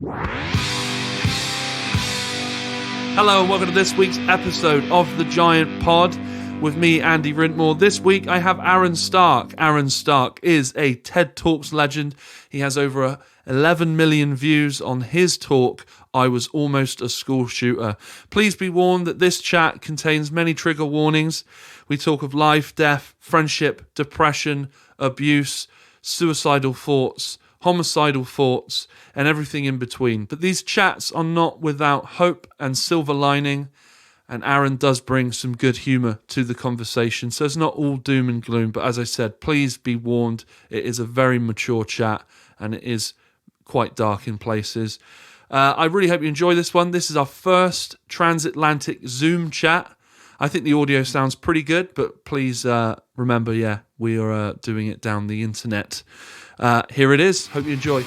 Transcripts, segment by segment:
Hello and welcome to this week's episode of The Giant Pod with me, Andy Wrintmore. This week I have Aaron Stark. Aaron Stark is a TED Talks legend. He has over 11 million views on his talk, I Was Almost a School Shooter. Please be warned that this chat contains many trigger warnings. We talk of life, death, friendship, depression, abuse, suicidal thoughts, homicidal thoughts, and everything in between. But these chats are not without hope and silver lining, and Aaron does bring some good humour to the conversation. So it's not all doom and gloom, but as I said, please be warned, it is a very mature chat, and it is quite dark in places. I really hope you enjoy this one. This is our first transatlantic Zoom chat. I think the audio sounds pretty good, but please remember, we are doing it down the internet. Here it is. Hope you enjoy.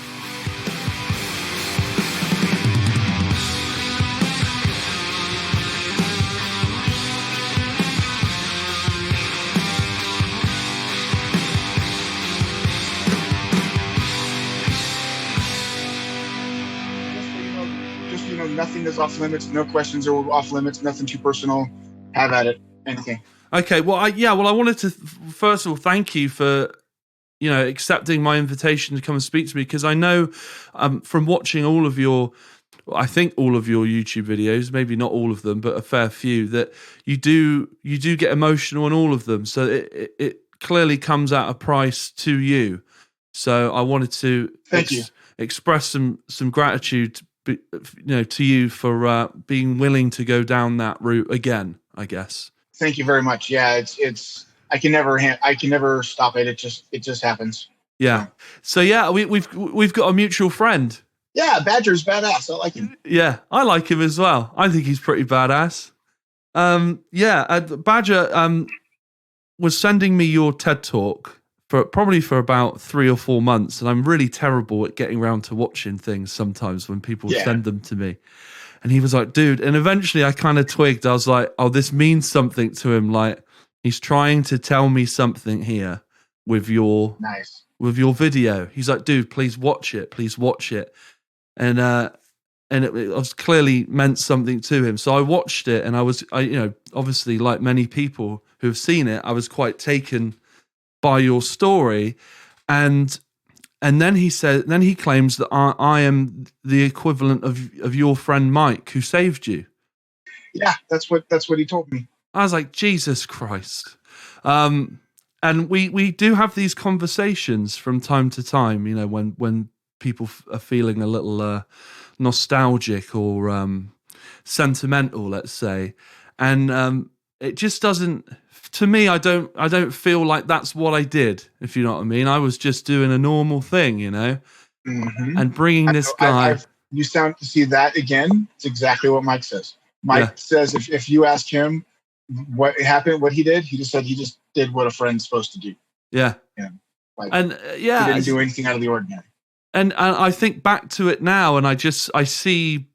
Nothing is off limits. No questions are off limits. Nothing too personal. Have at it. Anything. Okay. Well, I wanted to first of all thank you for accepting my invitation to come and speak to me, because I know from watching all of your YouTube videos, maybe not all of them, but a fair few, that you do get emotional in all of them. So it clearly comes at a price to you. So I wanted to express some gratitude to you for being willing to go down that route again, I guess. Thank you very much. Yeah, it's I can never stop it. It just happens. Yeah. So we've got a mutual friend. Yeah, Badger's badass. I like him. Yeah, I like him as well. I think he's pretty badass. Badger was sending me your TED Talk for about 3 or 4 months, and I'm really terrible at getting around to watching things sometimes when people send them to me. And he was like, dude, and eventually I kind of twigged. I was like, oh, this means something to him. Like, he's trying to tell me something here with your video. He's like, dude, please watch it. And it was clearly meant something to him. So I watched it, and I obviously, like many people who have seen it, I was quite taken by your story. And then he claims that I am the equivalent of your friend Mike, who saved you. Yeah, that's what he told me. I was like, Jesus Christ. And we do have these conversations from time to time, when people are feeling a little nostalgic or sentimental, let's say. And it just doesn't, to me, I don't feel like that's what I did, if you know what I mean. I was just doing a normal thing, Mm-hmm. and bringing this guy. You sound to see that again. It's exactly what Mike says. Mike says if you ask him what happened, what he did, he just said he just did what a friend's supposed to do. Yeah. Yeah. He didn't do anything out of the ordinary. And I think back to it now, and I see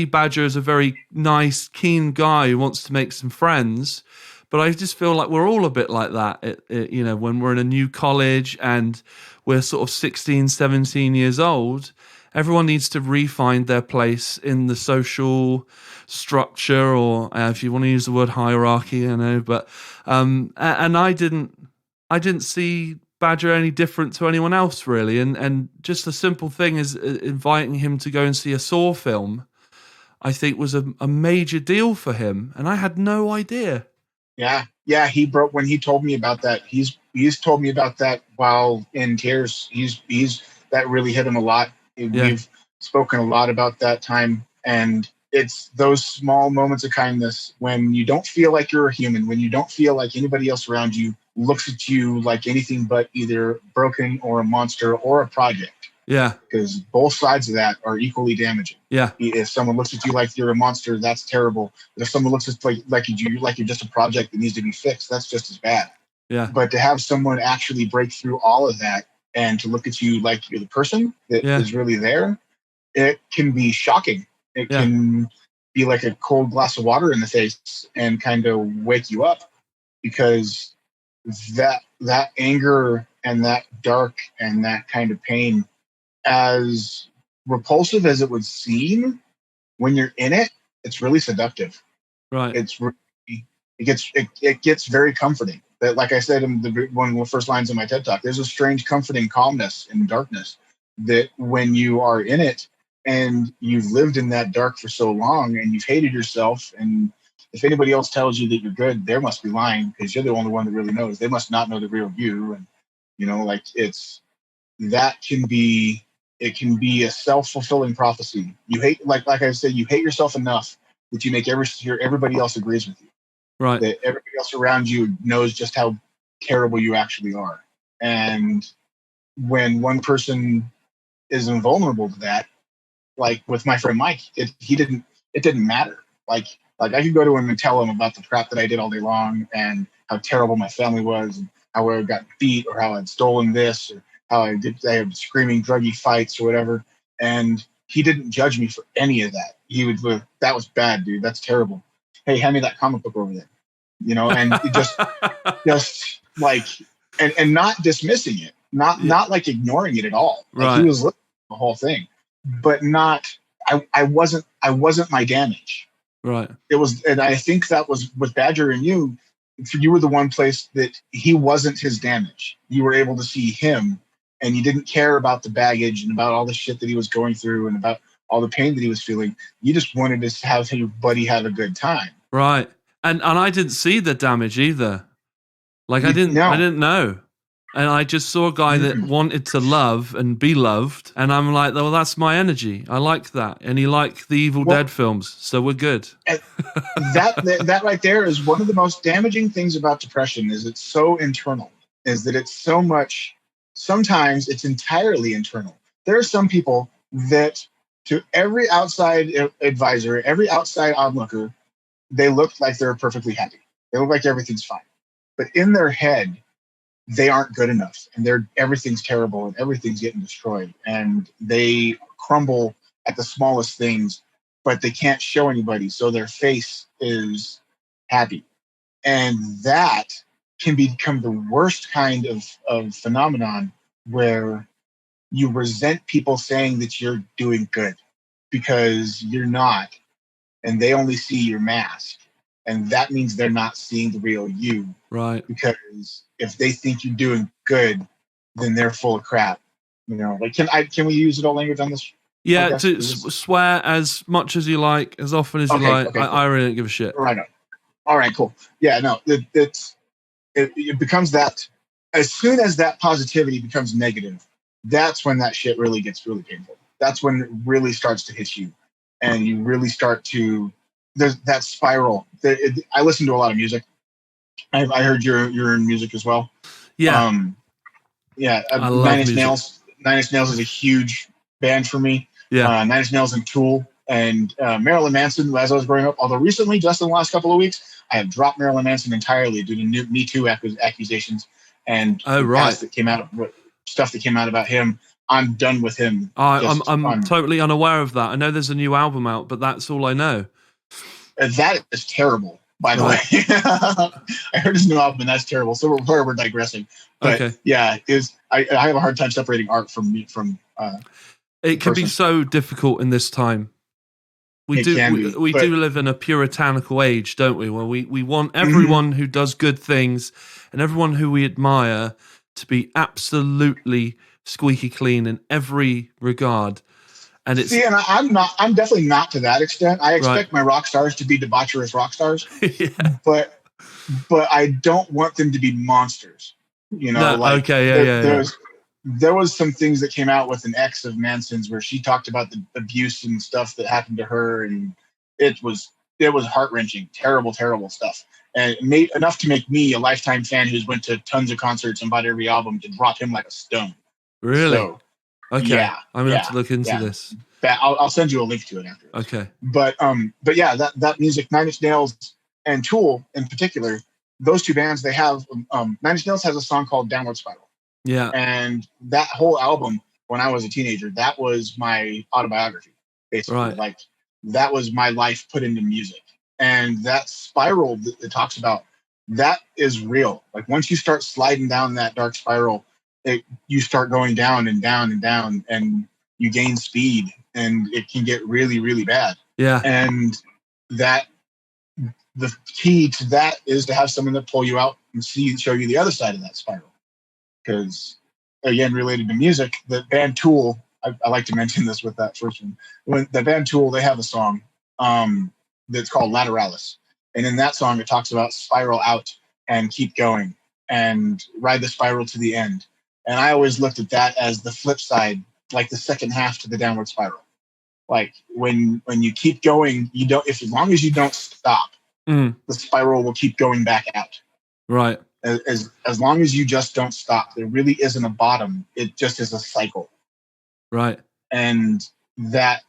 Badger as a very nice, keen guy who wants to make some friends. But I just feel like we're all a bit like that, when we're in a new college and we're sort of 16, 17 years old. Everyone needs to re-find their place in the social structure, or if you want to use the word hierarchy, but and I didn't see Badger any different to anyone else, really. And just a simple thing is inviting him to go and see a Saw film, I think was a major deal for him. And I had no idea. Yeah. He broke when he told me about that. He's told me about that while in tears. He's that really hit him a lot. We've spoken a lot about that time, and it's those small moments of kindness when you don't feel like you're a human, when you don't feel like anybody else around you looks at you like anything but either broken or a monster or a project. Yeah. Because both sides of that are equally damaging. Yeah. If someone looks at you like you're a monster, that's terrible. But if someone looks at like you're just a project that needs to be fixed, that's just as bad. Yeah. But to have someone actually break through all of that and to look at you like you're the person that is really there, it can be shocking. It can be like a cold glass of water in the face and kind of wake you up, because that anger and that dark and that kind of pain, as repulsive as it would seem, when you're in it, it's really seductive. Right. It gets very comforting. But like I said in one of the first lines of my TED Talk, there's a strange comforting calmness in darkness that when you are in it and you've lived in that dark for so long and you've hated yourself, and if anybody else tells you that you're good, they must be lying, because you're the only one that really knows. They must not know the real you. And like it can be a self-fulfilling prophecy. You hate, like I said, you hate yourself enough that you make everybody else agrees with you. Right. That everybody else around you knows just how terrible you actually are. And when one person is invulnerable to that, like with my friend Mike, it didn't matter. Like I could go to him and tell him about the crap that I did all day long and how terrible my family was and how I got beat or how I'd stolen this or how I had screaming druggy fights or whatever. And he didn't judge me for any of that. He would, that was bad, dude. That's terrible. Hey, hand me that comic book over there. And it just like, and not dismissing it, not like ignoring it at all. Like right. He was looking at the whole thing, but not, I wasn't my damage. Right. It was, and I think that was with Badger and you were the one place that he wasn't his damage. You were able to see him, and you didn't care about the baggage and about all the shit that he was going through and about all the pain that he was feeling. You just wanted to have your buddy have a good time. Right. And I didn't see the damage either. Like I didn't know. And I just saw a guy that wanted to love and be loved. And I'm like, well, that's my energy. I like that. And he liked the Evil Dead films. So we're good. That right there is one of the most damaging things about depression, is it's so internal, is that it's so much, sometimes it's entirely internal. There are some people that, to every outside advisor, every outside onlooker, they look like they're perfectly happy. They look like everything's fine. But in their head, they aren't good enough, and everything's terrible and everything's getting destroyed, and they crumble at the smallest things, but they can't show anybody. So their face is happy. And that can become the worst kind of phenomenon, where you resent people saying that you're doing good, because you're not, and they only see your mask. And that means they're not seeing the real you. Right. Because if they think you're doing good, then they're full of crap. Like, can we use adult language on this? Yeah, to swear as much as you like, as often as you like. Okay, cool. I really don't give a shit. Right on. All right, cool. Yeah, no, it becomes that. As soon as that positivity becomes negative, that's when that shit really gets really painful. That's when it really starts to hit you, and you really start to. There's that spiral. I listen to a lot of music. I heard you're in music as well. Yeah. I love Nine Inch Nails. Nine Inch Nails is a huge band for me. Yeah. Nine Inch Nails and Tool and Marilyn Manson. As I was growing up, although recently, just in the last couple of weeks, I have dropped Marilyn Manson entirely due to Me Too accusations and stuff that came out about him. I'm done with him. I'm totally unaware of that. I know there's a new album out, but that's all I know. That is terrible, by the way. I heard his new album, and that's terrible. So we're digressing. But okay. Yeah, I have a hard time separating art from it can be so difficult in this time. We do live in a puritanical age, don't we? Where we want everyone who does good things and everyone who we admire to be absolutely squeaky clean in every regard. And I'm definitely not to that extent. I expect my rock stars to be debaucherous rock stars, but I don't want them to be monsters. There was some things that came out with an ex of Manson's where she talked about the abuse and stuff that happened to her, and it was heart-wrenching, terrible, terrible stuff, and it made enough to make me a lifetime fan who's went to tons of concerts and bought every album to drop him like a stone. Really? So, okay. Yeah, I'm gonna have to look into this. I'll send you a link to it after. Okay. But yeah, that music, Nine Inch Nails and Tool in particular, those two bands, they have Nine Inch Nails has a song called Downward Spiral. Yeah. And that whole album, when I was a teenager, that was my autobiography, basically. Right. Like, that was my life put into music. And that spiral that it talks about, that is real. Like, once you start sliding down that dark spiral, you start going down and down and down, and you gain speed, and it can get really, really bad. Yeah. And that the key to that is to have someone that pull you out and show you the other side of that spiral. Because again, related to music, the band Tool, I like to mention this with that first one. When the band Tool, they have a song that's called Lateralis. And in that song, it talks about spiral out and keep going and ride the spiral to the end. And I always looked at that as the flip side, like the second half to the downward spiral. Like when you keep going, as long as you don't stop, the spiral will keep going back out. Right. As long as you just don't stop, there really isn't a bottom. It just is a cycle. Right. And that,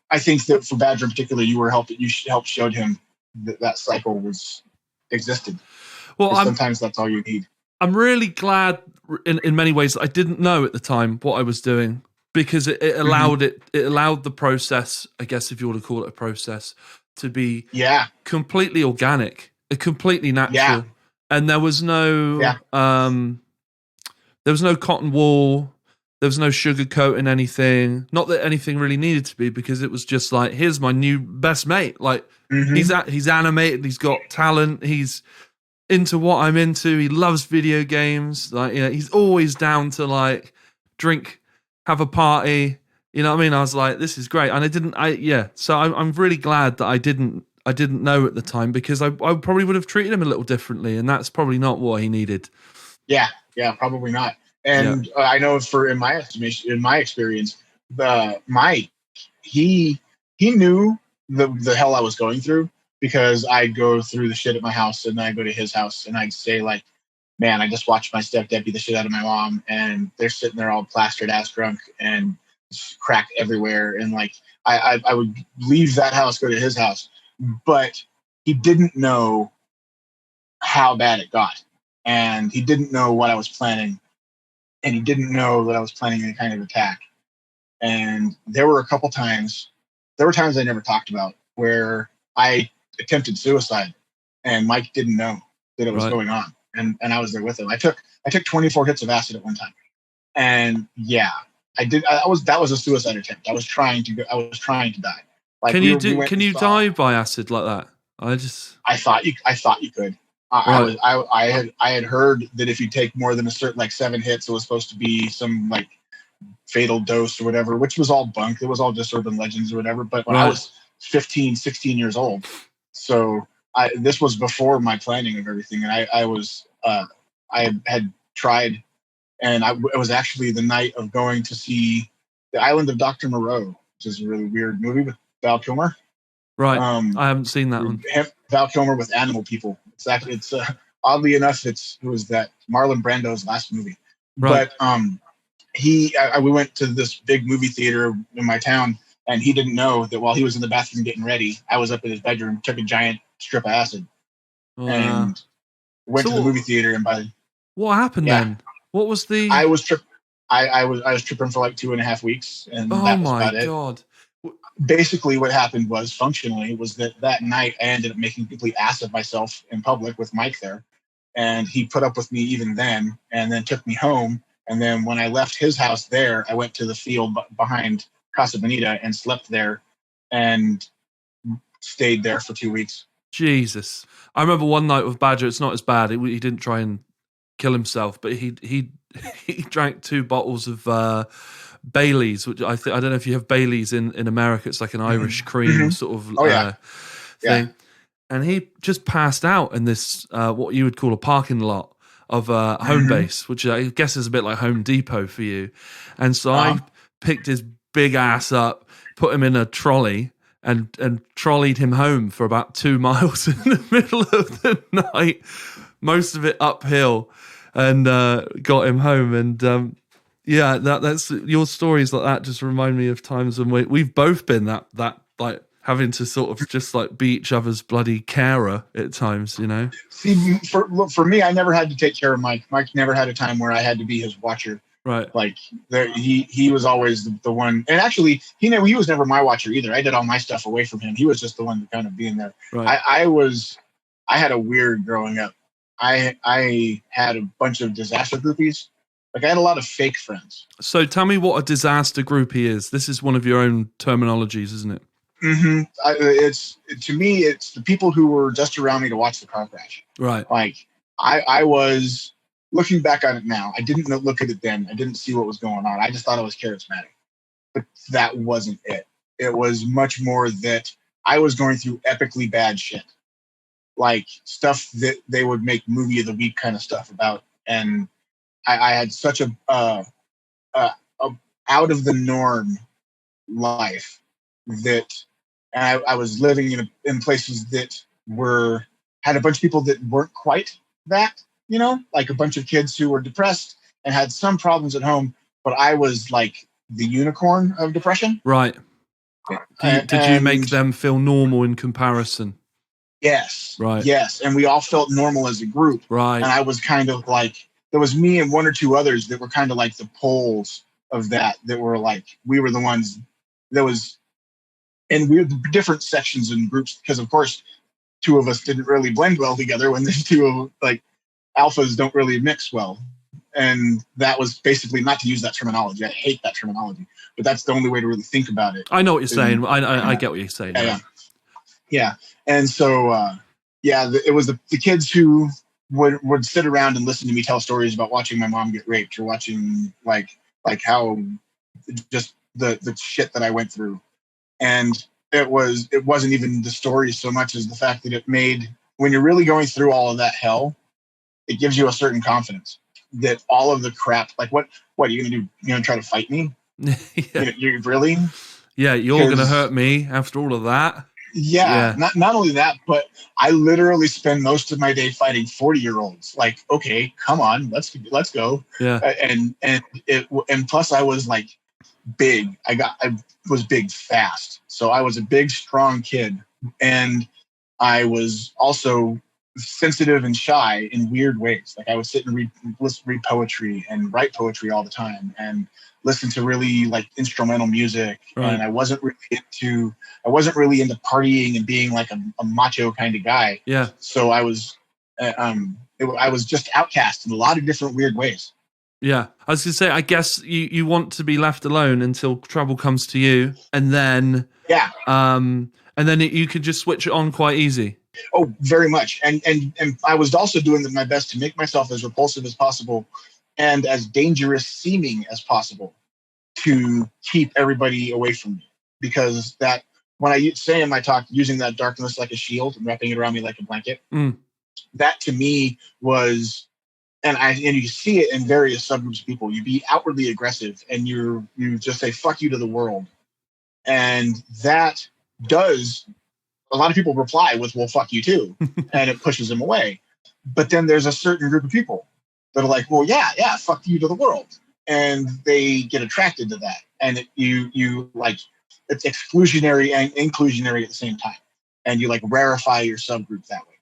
I think that for Badger in particular, you helped showed him that cycle existed. Well, sometimes that's all you need. I'm really glad in many ways that I didn't know at the time what I was doing, because it allowed it allowed the process, I guess if you want to call it a process, to be completely organic, completely natural. Yeah. And there was no cotton wool, there was no sugarcoating anything. Not that anything really needed to be, because it was just like, here's my new best mate. Like he's animated, he's got talent, he's into what I'm into, he loves video games, like, you know, he's always down to like drink, have a party, you know what I mean? I was like, this is great. And so I'm really glad that I didn't know at the time, because I probably would have treated him a little differently, and that's probably not what he needed. Yeah, probably not. And I know in my estimation, in my experience, Mike, he knew the hell I was going through, because I'd go through the shit at my house, and then I'd go to his house, and I'd say like, man, I just watched my stepdad beat the shit out of my mom, and they're sitting there all plastered ass drunk and crack everywhere. And like, I would leave that house, go to his house, but he didn't know how bad it got. And he didn't know what I was planning. And he didn't know that I was planning any kind of attack. And there were times I never talked about, where I attempted suicide, and Mike didn't know that it was going on. And I was there with him. I took 24 hits of acid at one time. And I did. That was a suicide attempt. I was trying to die. Like, can you die by acid like that? I thought you could. I had heard that if you take more than a certain, like 7 hits, it was supposed to be some like fatal dose or whatever, which was all bunk. It was all just urban legends or whatever. But when I was 15, 16 years old, so this was before my planning of everything, and I had tried, and it was actually the night of going to see The Island of Dr. Moreau, which is a really weird movie with Val Kilmer. Right. I haven't seen that one. Val Kilmer with animal people. It's oddly enough, it was that Marlon Brando's last movie. Right. But we went to this big movie theater in my town, and he didn't know that while he was in the bathroom getting ready, I was up in his bedroom, took a giant strip of acid, and went to the movie theater. And what happened then? What was the? I was tripping for like 2.5 weeks, and that was about it. Oh my god! Basically, what happened was that night I ended up making a complete ass of myself in public with Mike there, and he put up with me even then, and then took me home. And then when I left his house there, I went to the field behind Casa Bonita and slept there, and stayed there for 2 weeks. Jesus. I remember one night with Badger, it's not as bad. He didn't try and kill himself, but he drank 2 bottles of Baileys, which I don't know if you have Baileys in America. It's like an Irish cream sort of thing. And he just passed out in this, what you would call a parking lot of home base, which I guess is a bit like Home Depot for you. And so I picked his big ass up, put him in a trolley, and trolleyed him home for about 2 miles in the middle of the night, most of it uphill, and got him home. And that's your stories like that just remind me of times when we've both been that like having to sort of just like be each other's bloody carer at times, you know. See, for me, I never had to take care of Mike. Mike never had a time where I had to be his watcher. Right. Like he was always the one, and actually he was never my watcher either. I did all my stuff away from him. He was just the one to kind of being there. Right. I had a weird growing up. I had a bunch of disaster groupies. Like I had a lot of fake friends. So tell me what a disaster groupie is. This is one of your own terminologies, isn't it? Mm-hmm. To me, it's the people who were just around me to watch the car crash. Right. Like I was looking back on it now. I didn't look at it then. I didn't see what was going on. I just thought it was charismatic, but that wasn't it. It was much more that I was going through epically bad shit, like stuff that they would make movie of the week kind of stuff about, and I had such a out of the norm life that, and I was living in places that had a bunch of people that weren't quite that, like a bunch of kids who were depressed and had some problems at home, but I was like the unicorn of depression. Right. Did you make them feel normal in comparison? Yes. Right. Yes. And we all felt normal as a group. Right. And I was kind of like, there was me and one or two others that were kind of like the poles of that were like, we were the ones that was, and we were different sections and groups, because of course, two of us didn't really blend well together when there's two of like alphas don't really mix well. And that was basically, not to use that terminology, I hate that terminology, but that's the only way to really think about it. I know what you're saying. I get what you're saying. Yeah. And so, it was the kids who would sit around and listen to me tell stories about watching my mom get raped, or watching like how just the shit that I went through. And it wasn't even the story so much as the fact that it made, when you're really going through all of that hell, it gives you a certain confidence that all of the crap, like what are you going to do? You're going to try to fight me? Yeah. You're really? Yeah, you're going to hurt me after all of that. Yeah. Not only that, but I literally spend most of my day fighting 40-year-olds. Like, okay, come on, let's go. Yeah. And plus I was like big. I was big fast. So I was a big, strong kid. And I was also sensitive and shy in weird ways. Like I would sit and read poetry and write poetry all the time, and listen to really like instrumental music. Right. And I wasn't really into partying and being like a macho kind of guy. Yeah. So I was just outcast in a lot of different weird ways. Yeah. I was going to say, I guess you want to be left alone until trouble comes to you, and then you could just switch it on quite easy. Oh, very much. And I was also doing my best to make myself as repulsive as possible and as dangerous seeming as possible to keep everybody away from me. Because that, when I say in my talk, using that darkness like a shield and wrapping it around me like a blanket, that to me was, and you see it in various subgroups of people. You be outwardly aggressive and you just say, fuck you to the world. And that does, a lot of people reply with, well, fuck you too. And it pushes them away. But then there's a certain group of people that are like, well, yeah, fuck you to the world. And they get attracted to that. And you like, it's exclusionary and inclusionary at the same time. And you like rarefy your subgroup that way.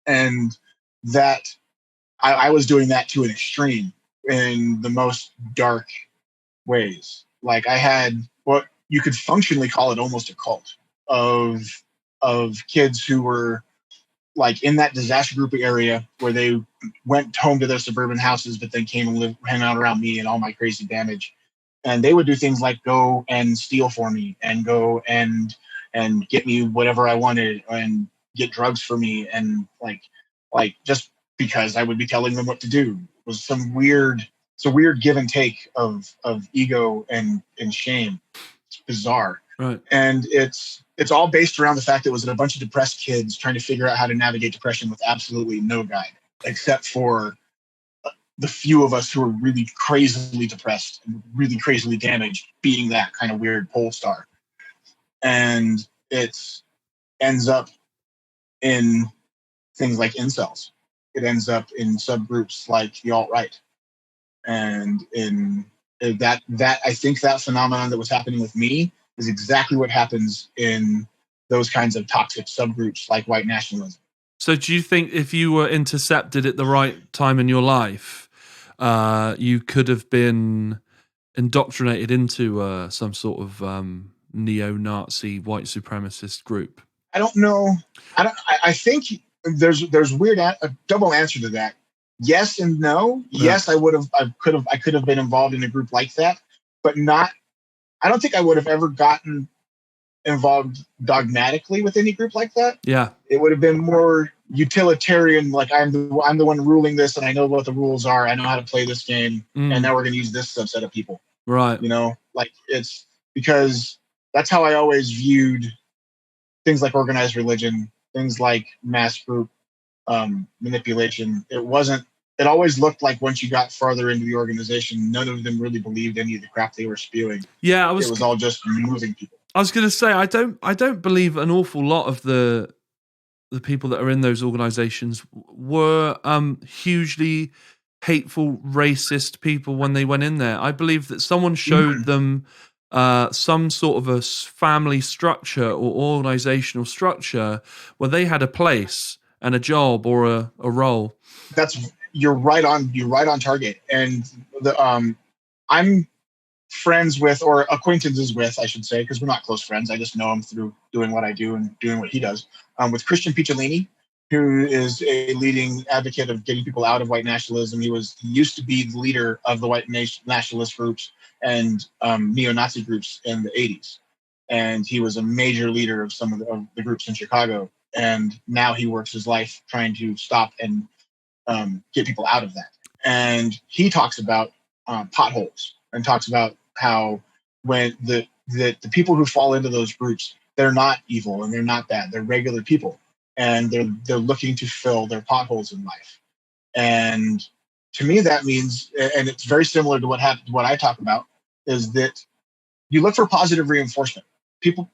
And that, I was doing that to an extreme in the most dark ways. Like I had what you could functionally call it almost a cult of kids who were like in that disaster group area where they went home to their suburban houses, but then came and hang out around me and all my crazy damage. And they would do things like go and steal for me and go and get me whatever I wanted and get drugs for me. And like just because I would be telling them what to do. It was some weird give and take of ego and shame. It's bizarre. Right. And it's all based around the fact that it was a bunch of depressed kids trying to figure out how to navigate depression with absolutely no guide, except for the few of us who are really crazily depressed and really crazily damaged, being that kind of weird pole star. And it ends up in things like incels. It ends up in subgroups like the alt-right. And in that I think that phenomenon that was happening with me is exactly what happens in those kinds of toxic subgroups like white nationalism. So do you think if you were intercepted at the right time in your life, you could have been indoctrinated into some sort of neo-Nazi white supremacist group? I don't know. I think there's a double answer to that. yes and no. Yes, I could have been involved in a group like that, but not. I don't think I would have ever gotten involved dogmatically with any group like that. Yeah. It would have been more utilitarian, like I'm the one ruling this, and I know what the rules are. I know how to play this game, and now we're going to use this subset of people. Right. Like it's because that's how I always viewed things like organized religion, things like mass group manipulation. It always looked like once you got farther into the organization, none of them really believed any of the crap they were spewing. Yeah, it was all just moving people. I was going to say, I don't believe an awful lot of the people that are in those organizations were hugely hateful, racist people when they went in there. I believe that someone showed them some sort of a family structure or organizational structure where they had a place and a job or a role. You're right on target. And I'm friends with, or acquaintances with, I should say, because we're not close friends. I just know him through doing what I do and doing what he does. With Christian Picciolini, who is a leading advocate of getting people out of white nationalism. He used to be the leader of the white nationalist groups and neo-Nazi groups in the 80s. And he was a major leader of some of the groups in Chicago. And now he works his life trying to stop and get people out of that. And he talks about potholes and talks about how when the people who fall into those groups, they're not evil and they're not bad. They're regular people, and they're looking to fill their potholes in life. And to me, that means, and it's very similar to what I talk about, is that you look for positive reinforcement.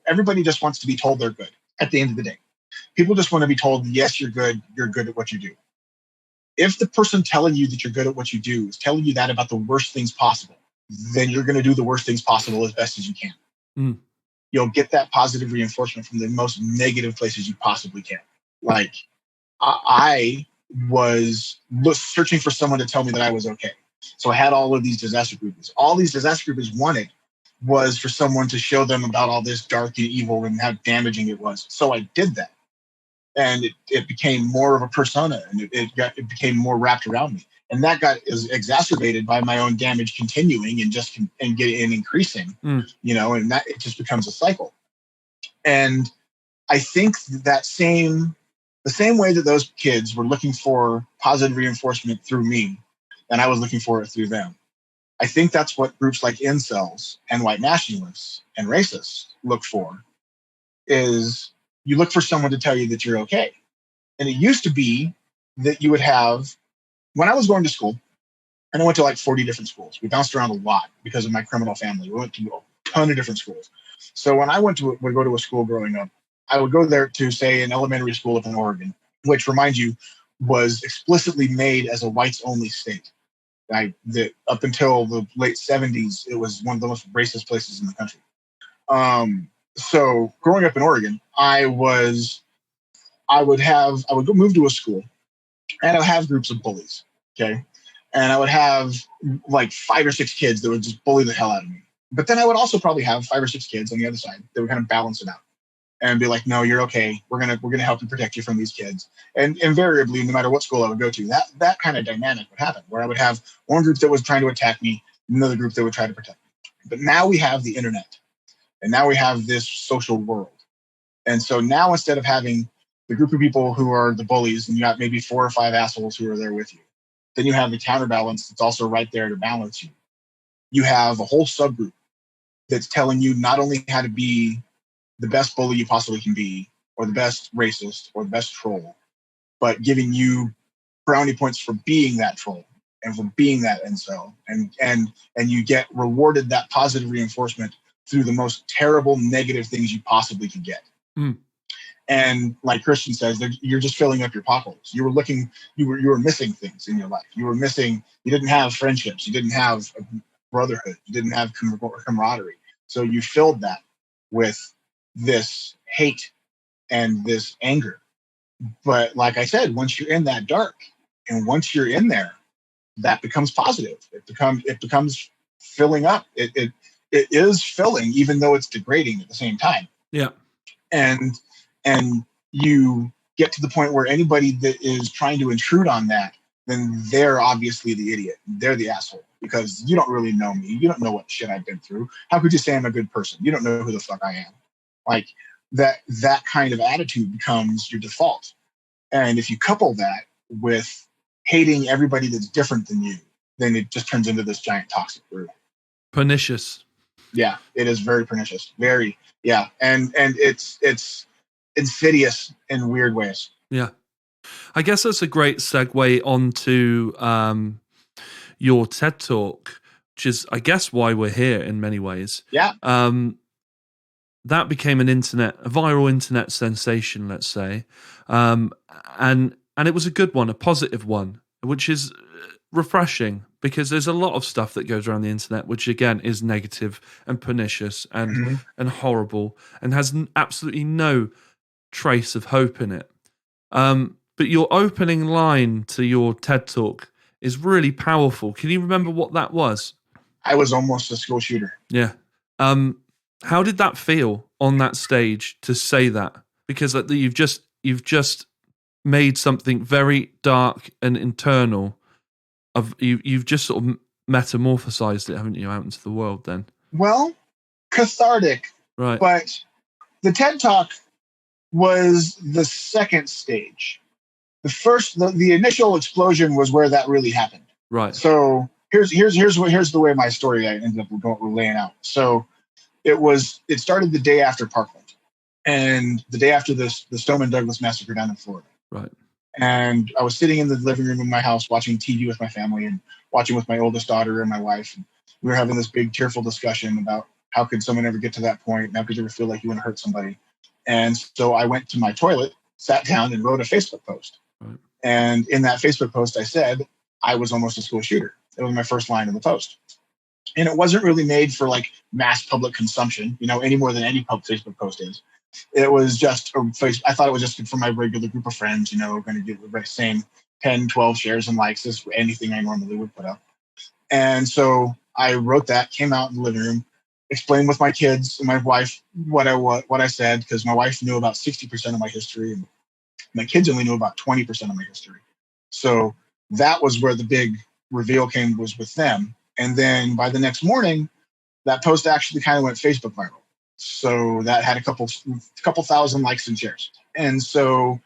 Everybody just wants to be told they're good at the end of the day. People just want to be told, yes, you're good at what you do. If the person telling you that you're good at what you do is telling you that about the worst things possible, then you're going to do the worst things possible as best as you can. You'll get that positive reinforcement from the most negative places you possibly can. Like, I was searching for someone to tell me that I was okay. So I had all of these disaster groupies. All these disaster groupies wanted was for someone to show them about all this dark and evil and how damaging it was. So I did that. And it became more of a persona, and it became more wrapped around me. And that is exacerbated by my own damage continuing and increasing, and that it just becomes a cycle. And I think the same way that those kids were looking for positive reinforcement through me, and I was looking for it through them. I think that's what groups like incels and white nationalists and racists look for, is you look for someone to tell you that you're okay. And it used to be that you would have, when I was going to school, and I went to like 40 different schools. We bounced around a lot because of my criminal family. We went to a ton of different schools. So when I would go to a school growing up, I would go there to, say, an elementary school up in Oregon, which, remind you, was explicitly made as a whites-only state. Up until the late 70s, it was one of the most racist places in the country. So growing up in Oregon, I would go move to a school, and I would have groups of bullies. Okay. And I would have like 5 or 6 kids that would just bully the hell out of me. But then I would also probably have 5 or 6 kids on the other side that would kind of balance it out and be like, no, you're okay. We're going to help you protect you from these kids. And invariably, no matter what school I would go to, that kind of dynamic would happen, where I would have one group that was trying to attack me, another group that would try to protect me. But now we have the internet. And now we have this social world. And so now, instead of having the group of people who are the bullies, and you got maybe 4 or 5 assholes who are there with you, then you have the counterbalance that's also right there to balance you. You have a whole subgroup that's telling you not only how to be the best bully you possibly can be, or the best racist, or the best troll, but giving you brownie points for being that troll and for being that incel. And you get rewarded that positive reinforcement through the most terrible negative things you possibly could get. And like Christian says, you're just filling up your potholes. You were missing things in your life. You didn't have friendships. You didn't have a brotherhood. You didn't have camaraderie. So you filled that with this hate and this anger. But like I said, once you're in that dark, and once you're in there, that becomes positive. It becomes filling up. It is filling, even though it's degrading at the same time. Yeah. And you get to the point where anybody that is trying to intrude on that then they're obviously the idiot. They're the asshole because you don't really know me. You don't know what shit I've been through. How could you say I'm a good person? You don't know who the fuck I am. Like that kind of attitude becomes your default. And if you couple that with hating everybody that's different than you, then it just turns into this giant toxic root. Pernicious. Yeah, it is very pernicious. Very, yeah. And it's insidious in weird ways. Yeah. I guess that's a great segue onto your TED Talk, which is, I guess, why we're here in many ways. Yeah. That became a viral internet sensation, let's say, and it was a good one, a positive one, which is refreshing because there's a lot of stuff that goes around the internet, which again is negative and pernicious and horrible and has absolutely no trace of hope in it. But your opening line to your TED Talk is really powerful. Can you remember what that was? I was almost a school shooter. Yeah. How did that feel on that stage to say that? Because you've just made something very dark and internal. You've just sort of metamorphosized it, haven't you, out into the world? Then, well, cathartic, right? But the TED Talk was the second stage. The initial explosion was where that really happened. Right. So here's the way my story I ended up laying out. So it started the day after Parkland, and the day after the Stoneman Douglas massacre down in Florida. Right. And I was sitting in the living room of my house watching TV with my family and watching with my oldest daughter and my wife. And we were having this big tearful discussion about how could someone ever get to that point? How could you ever feel like you want to hurt somebody? And so I went to my toilet, sat down, and wrote a Facebook post. Right. And in that Facebook post, I said, I was almost a school shooter. It was my first line in the post. And it wasn't really made for like mass public consumption, any more than any Facebook post is. It was just I thought it was just for my regular group of friends, going to get the same 10, 12 shares and likes as anything I normally would put up. And so I wrote that, came out in the living room, explained with my kids and my wife what I said, because my wife knew about 60% of my history and my kids only knew about 20% of my history. So that was where the big reveal was with them. And then by the next morning, that post actually kind of went Facebook viral. So that had a couple thousand likes and shares. And so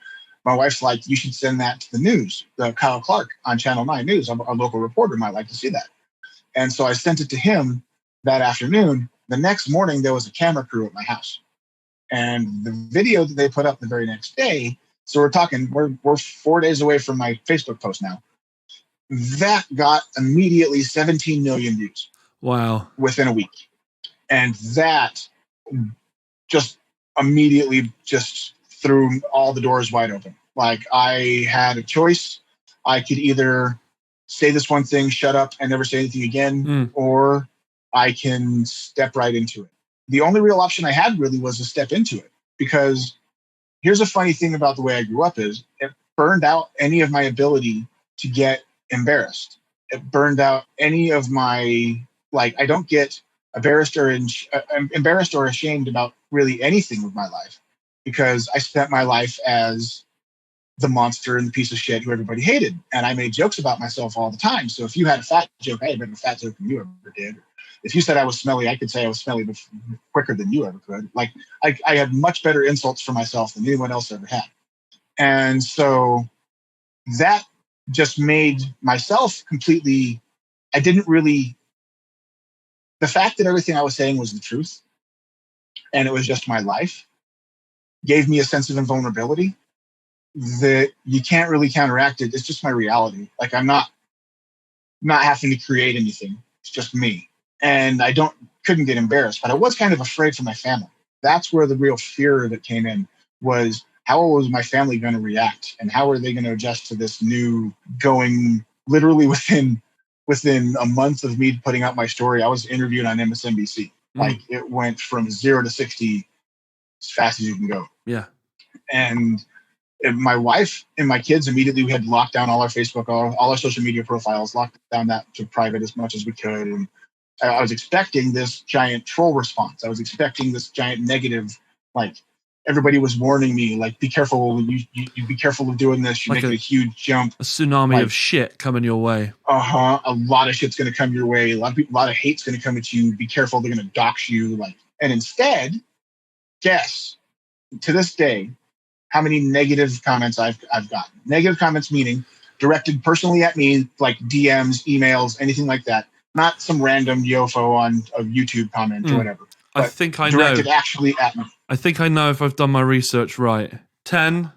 my wife's like, you should send that to the news. Kyle Clark on Channel 9 News, our local reporter, might like to see that. And so I sent it to him that afternoon. The next morning, there was a camera crew at my house. And the video that they put up the very next day, so we're 4 days away from my Facebook post now. That got immediately 17 million views. Wow. Within a week. And that just immediately just threw all the doors wide open. Like I had a choice. I could either say this one thing, shut up, and never say anything again, or I can step right into it. The only real option I had really was to step into it, because here's a funny thing about the way I grew up is it burned out any of my ability to get embarrassed. It burned out any of my, I don't get embarrassed or ashamed about really anything with my life, because I spent my life as the monster and the piece of shit who everybody hated. And I made jokes about myself all the time. So if you had a fat joke, I had a better fat joke than you ever did. If you said I was smelly, I could say I was smelly quicker than you ever could. I had much better insults for myself than anyone else ever had. And so that just made myself completely, the fact that everything I was saying was the truth and it was just my life gave me a sense of invulnerability that you can't really counteract it. It's just my reality. Like I'm not having to create anything. It's just me. And I couldn't get embarrassed, but I was kind of afraid for my family. That's where the real fear of it came in, was how was my family going to react and how are they going to adjust to this new going literally within a month of me putting out my story. I was interviewed on MSNBC. Like it went from 0 to 60 as fast as you can go. Yeah. And my wife and my kids immediately, we had to lock down all our Facebook, all our social media profiles, locked down that to private as much as we could. And I was expecting this giant troll response. I was expecting this giant negative, everybody was warning me, like, be careful, you be careful of doing this. You Like make a huge jump. A tsunami of shit coming your way. A lot of shit's going to come your way. A lot of hate's going to come at you. Be careful, they're going to dox you. And instead, guess, to this day, how many negative comments I've gotten. Negative comments meaning directed personally at me, like DMs, emails, anything like that. Not some random yofo on a YouTube comment or whatever. I think I directed know. Actually at me. I think I know if I've done my research right. 10.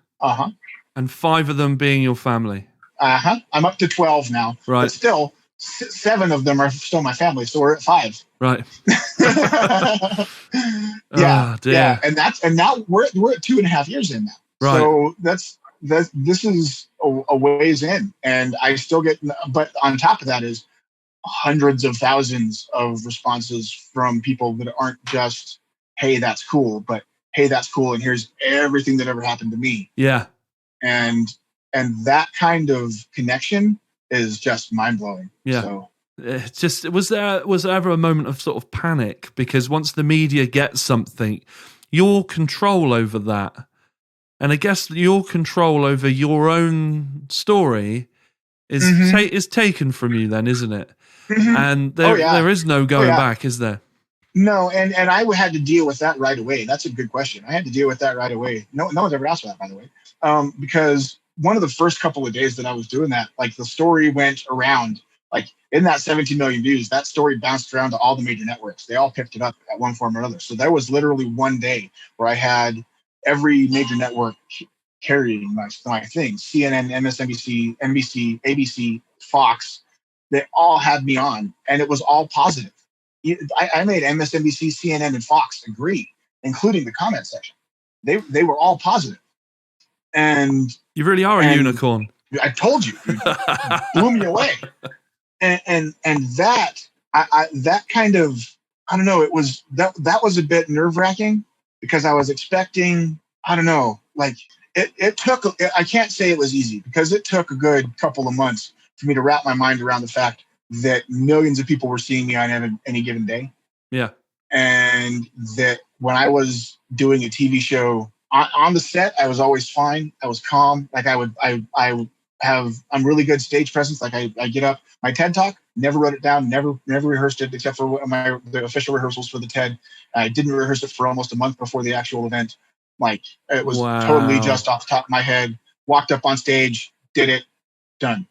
And 5 of them being your family. I'm up to 12 now. Right. But still, 7 of them are still my family, so we're at 5. Right. Yeah. And now we're at 2.5 years in now. Right. So this is a ways in, and I still get. But on top of that is hundreds of thousands of responses from people that aren't just, "Hey, that's cool," but "Hey, that's cool," and here's everything that ever happened to me. Yeah. And that kind of connection is just mind blowing. Yeah. So. It's just, was there ever a moment of sort of panic? Because once the media gets something, your control over that, and I guess your control over your own story is taken from you then, isn't it? Mm-hmm. And there is no going back, is there? No, and I had to deal with that right away. That's a good question. I had to deal with that right away. No one's ever asked for that, by the way. Because one of the first couple of days that I was doing that, like, the story went around, like, in that 17 million views, that story bounced around to all the major networks. They all picked it up at one form or another. So there was literally one day where I had every major network carrying my thing. CNN, MSNBC, NBC, ABC, Fox, they all had me on, and it was all positive. I made MSNBC, CNN, and Fox agree, including the comment section. They were all positive. And you really are a unicorn. I told you, you blew me away. And that kind of, I don't know, it was that was a bit nerve-wracking, because I was expecting, I don't know, like, it took, I can't say it was easy, because it took a good couple of months for me to wrap my mind around the fact that millions of people were seeing me on any given day. Yeah. And that when I was doing a TV show on the set, I was always fine. I was calm. Like, I'm really good stage presence. Like, I get up, my TED talk, never wrote it down, never rehearsed it, except for the official rehearsals for the TED. I didn't rehearse it for almost a month before the actual event. Like, it was totally just off the top of my head. Walked up on stage, did it, done.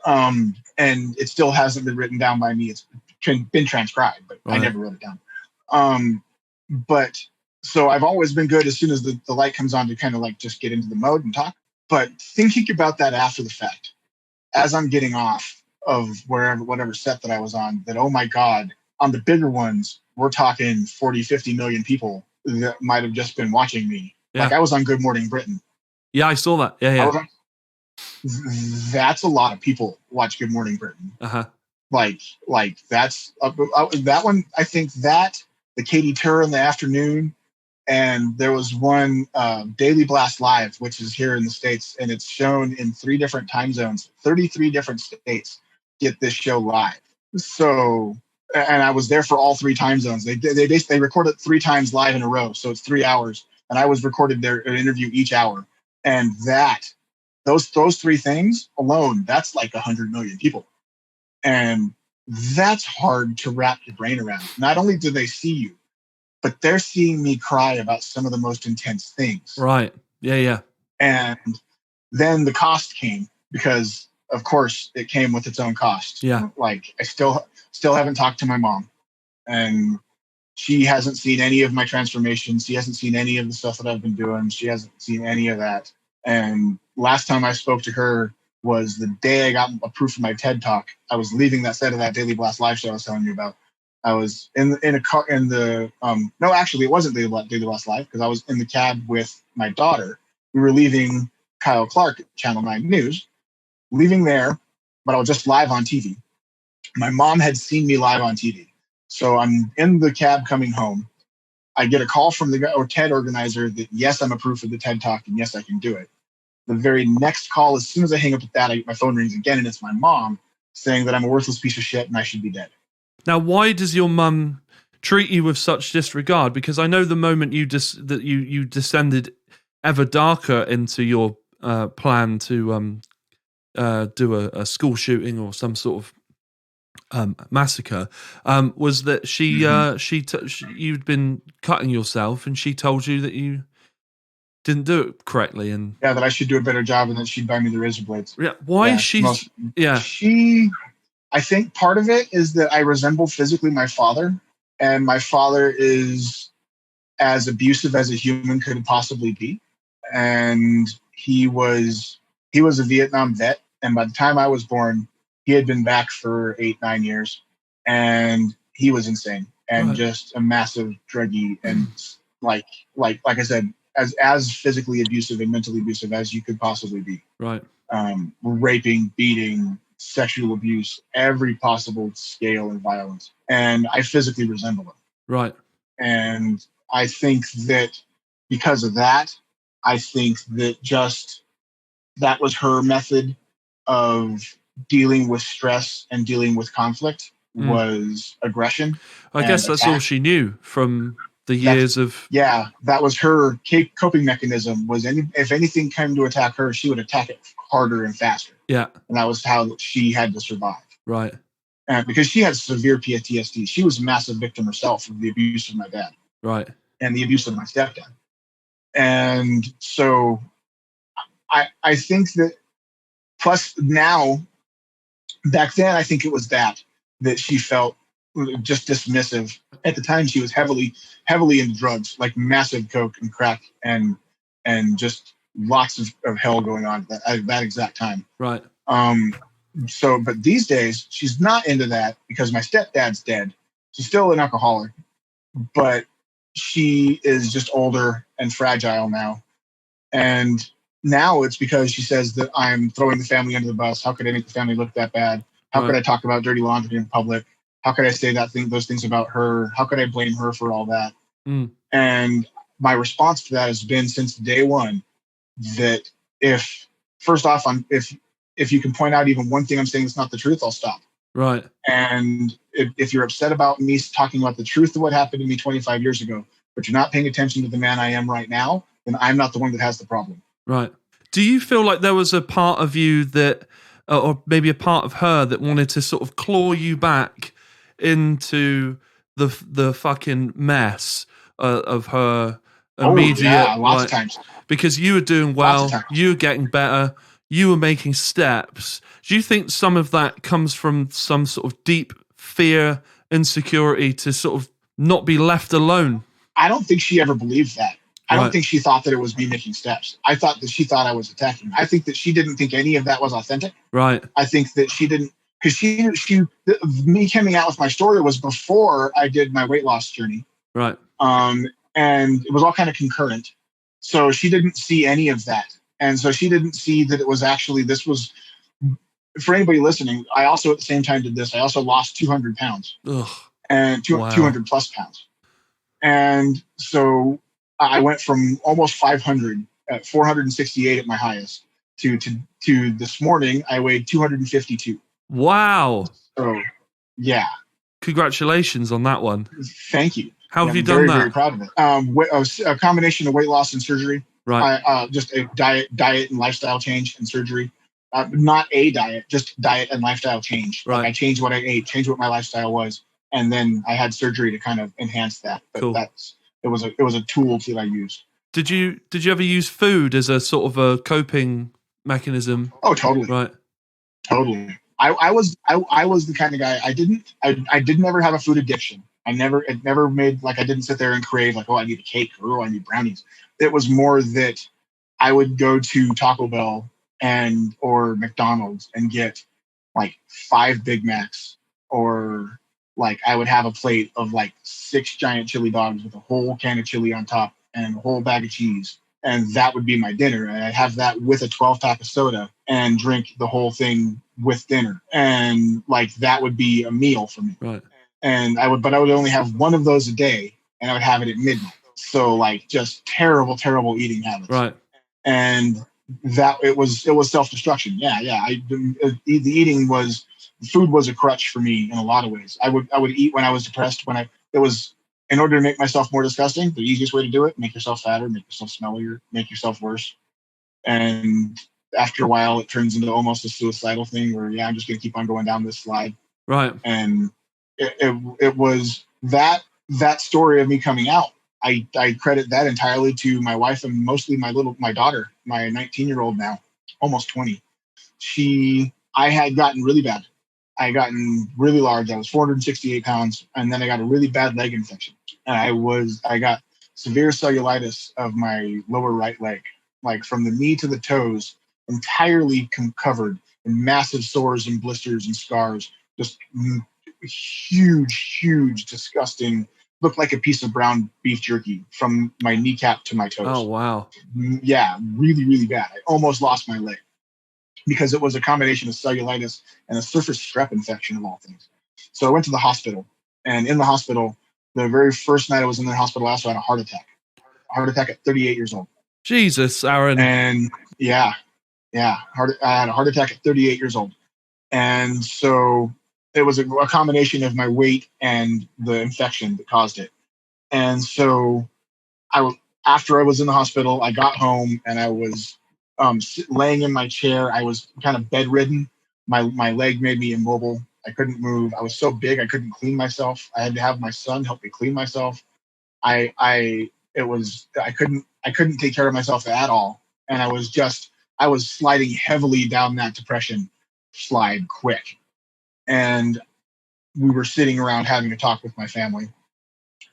And it still hasn't been written down by me. It's been transcribed, but I never wrote it down. But so I've always been good as soon as the light comes on to kind of, like, just get into the mode and talk. But thinking about that after the fact, as I'm getting off of whatever set that I was on, that, oh my God, on the bigger ones, we're talking 40, 50 million people that might have just been watching me. Yeah. Like, I was on Good Morning Britain. Yeah, I saw that. Yeah. That's a lot of people watch Good Morning Britain. Like that's that one. I think that the Katie Tur in the afternoon, and there was one Daily Blast Live, which is here in the States, and it's shown in 3 different time zones. 33 different states get this show live. So, and I was there for all 3 time zones. They basically record it 3 times live in a row, so it's 3 hours, and I was recorded their interview each hour, and those 3 things alone, that's like 100 million people. And that's hard to wrap your brain around. Not only do they see you, but they're seeing me cry about some of the most intense things. Right. Yeah. And then the cost came, because, of course, it came with its own cost. Yeah. Like, I still haven't talked to my mom, and she hasn't seen any of my transformation. She hasn't seen any of the stuff that I've been doing. She hasn't seen any of that. And last time I spoke to her was the day I got approved for my TED Talk. I was leaving that set of that Daily Blast Live show I was telling you about. I was in a car no, actually, it wasn't Daily Blast Live, because I was in the cab with my daughter. We were leaving Kyle Clark, Channel 9 News, leaving there, but I was just live on TV. My mom had seen me live on TV. So I'm in the cab coming home. I get a call from the TED organizer that, yes, I'm approved for the TED Talk, and yes, I can do it. The very next call, as soon as I hang up with that, my phone rings again, and it's my mom saying that I'm a worthless piece of shit and I should be dead. Now, why does your mum treat you with such disregard? Because I know the moment you you descended ever darker into your plan to do a school shooting or some sort of massacre, was that you'd been cutting yourself, and she told you that you didn't do it correctly, and that I should do a better job, and that she'd buy me the razor blades. Yeah, why is she? She, I think part of it is that I resemble physically my father, and my father is as abusive as a human could possibly be, and he was a Vietnam vet, and by the time I was born, he had been back for 8-9 years, and he was insane and just a massive druggie, and like I said, as physically abusive and mentally abusive as you could possibly be. Right. Raping, beating, sexual abuse, every possible scale of violence, and I physically resemble him. Right. And I think that because of that, I think that just that was her method of dealing with stress and dealing with conflict was aggression. I guess that's all she knew from the years of... Yeah, that was her coping mechanism. Was if anything came to attack her, she would attack it harder and faster. Yeah. And that was how she had to survive. Right. And because she had severe PTSD. She was a massive victim herself of the abuse of my dad. Right. And the abuse of my stepdad. And so I think that, plus now, back then, I think it was that she felt just dismissive. At the time, she was heavily into drugs, like massive coke and crack and just lots of hell going on at that exact time. Right. So, but these days, she's not into that because my stepdad's dead. She's still an alcoholic, but she is just older and fragile now. And now it's because she says that I'm throwing the family under the bus. How could I make the family look that bad? How could I talk about dirty laundry in public? How could I say those things about her? How could I blame her for all that? And my response to that has been since day one that if you can point out even one thing I'm saying that's not the truth, I'll stop. Right. And if you're upset about me talking about the truth of what happened to me 25 years ago, but you're not paying attention to the man I am right now, then I'm not the one that has the problem. Right. Do you feel like there was a part of you that, or maybe a part of her that wanted to sort of claw you back into the fucking mess of her immediate? Yeah, lots of times. Because you were doing well, you were getting better, you were making steps. Do you think some of that comes from some sort of deep fear, insecurity to sort of not be left alone? I don't think she ever believed that. I don't think she thought that it was me making steps. I thought that she thought I was attacking. I think that she didn't think any of that was authentic. Right. I think that she didn't, because me coming out with my story was before I did my weight loss journey. Right. And it was all kind of concurrent. So she didn't see any of that. And so she didn't see that it was actually, this was, for anybody listening, I also at the same time did this. I also lost 200 pounds. Ugh. And 200 plus pounds. And so I went from almost 500 at 468 at my highest to this morning, I weighed 252. Wow. So, yeah. Congratulations on that one. Thank you. How have you done that? I'm very proud of it. A combination of weight loss and surgery. Right. Just a diet and lifestyle change and surgery. Not a diet, just diet and lifestyle change. Right. Like I changed what I ate, changed what my lifestyle was, and then I had surgery to kind of enhance that. But cool. It was a tool that I used. Did you ever use food as a sort of a coping mechanism? Oh, totally. Right. Totally. I was the kind of guy. I didn't ever have a food addiction. It never made, like, I didn't sit there and crave like, oh, I need a cake or oh, I need brownies. It was more that I would go to Taco Bell or McDonald's and get like 5 Big Macs, or like I would have a plate of like 6 giant chili dogs with a whole can of chili on top and a whole bag of cheese. And that would be my dinner. And I'd have that with a 12-pack of soda and drink the whole thing with dinner. And like, that would be a meal for me. Right. And I would only have one of those a day, and I would have it at midnight. So like, just terrible, terrible eating habits. Right. And that it was self-destruction. Yeah. The food was a crutch for me in a lot of ways. I would eat when I was depressed, when it was in order to make myself more disgusting, the easiest way to do it, make yourself fatter, make yourself smellier, make yourself worse. And after a while, it turns into almost a suicidal thing where, I'm just going to keep on going down this slide. Right. And it was that story of me coming out. I credit that entirely to my wife and mostly my daughter, my 19-year-old now, almost 20. I had gotten really bad. I had gotten really large. I was 468 pounds, and then I got a really bad leg infection. And I got severe cellulitis of my lower right leg, like from the knee to the toes, entirely covered in massive sores and blisters and scars. Just huge, disgusting, looked like a piece of brown beef jerky from my kneecap to my toes. Oh, wow. Yeah, really, really bad. I almost lost my leg because it was a combination of cellulitis and a surface strep infection of all things. So I went to the hospital, and in the hospital, the very first night I was in the hospital, I also had a heart attack. A heart attack at 38 years old. Jesus, Aaron. And I had a heart attack at 38 years old. And so it was a combination of my weight and the infection that caused it. And so after I was in the hospital, I got home and I was laying in my chair. I was kind of bedridden. My leg made me immobile. I couldn't move. I was so big I couldn't clean myself. I had to have my son help me clean myself. I couldn't take care of myself at all. And I was sliding heavily down that depression slide quick. And we were sitting around having a talk with my family.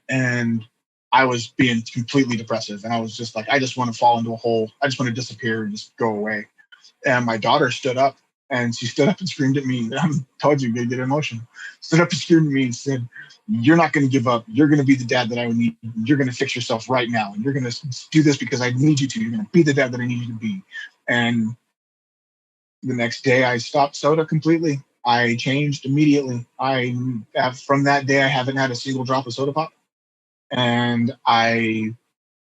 And I was being completely depressive. And I was just like, I just want to fall into a hole. I just want to disappear and just go away. And my daughter stood up, and she stood up and screamed at me. I told you, you're going to get emotional. Stood up and screamed at me and said, "You're not going to give up. You're going to be the dad that I would need. You're going to fix yourself right now. And you're going to do this because I need you to. You're going to be the dad that I need you to be." And the next day I stopped soda completely. I changed immediately. From that day, I haven't had a single drop of soda pop. And I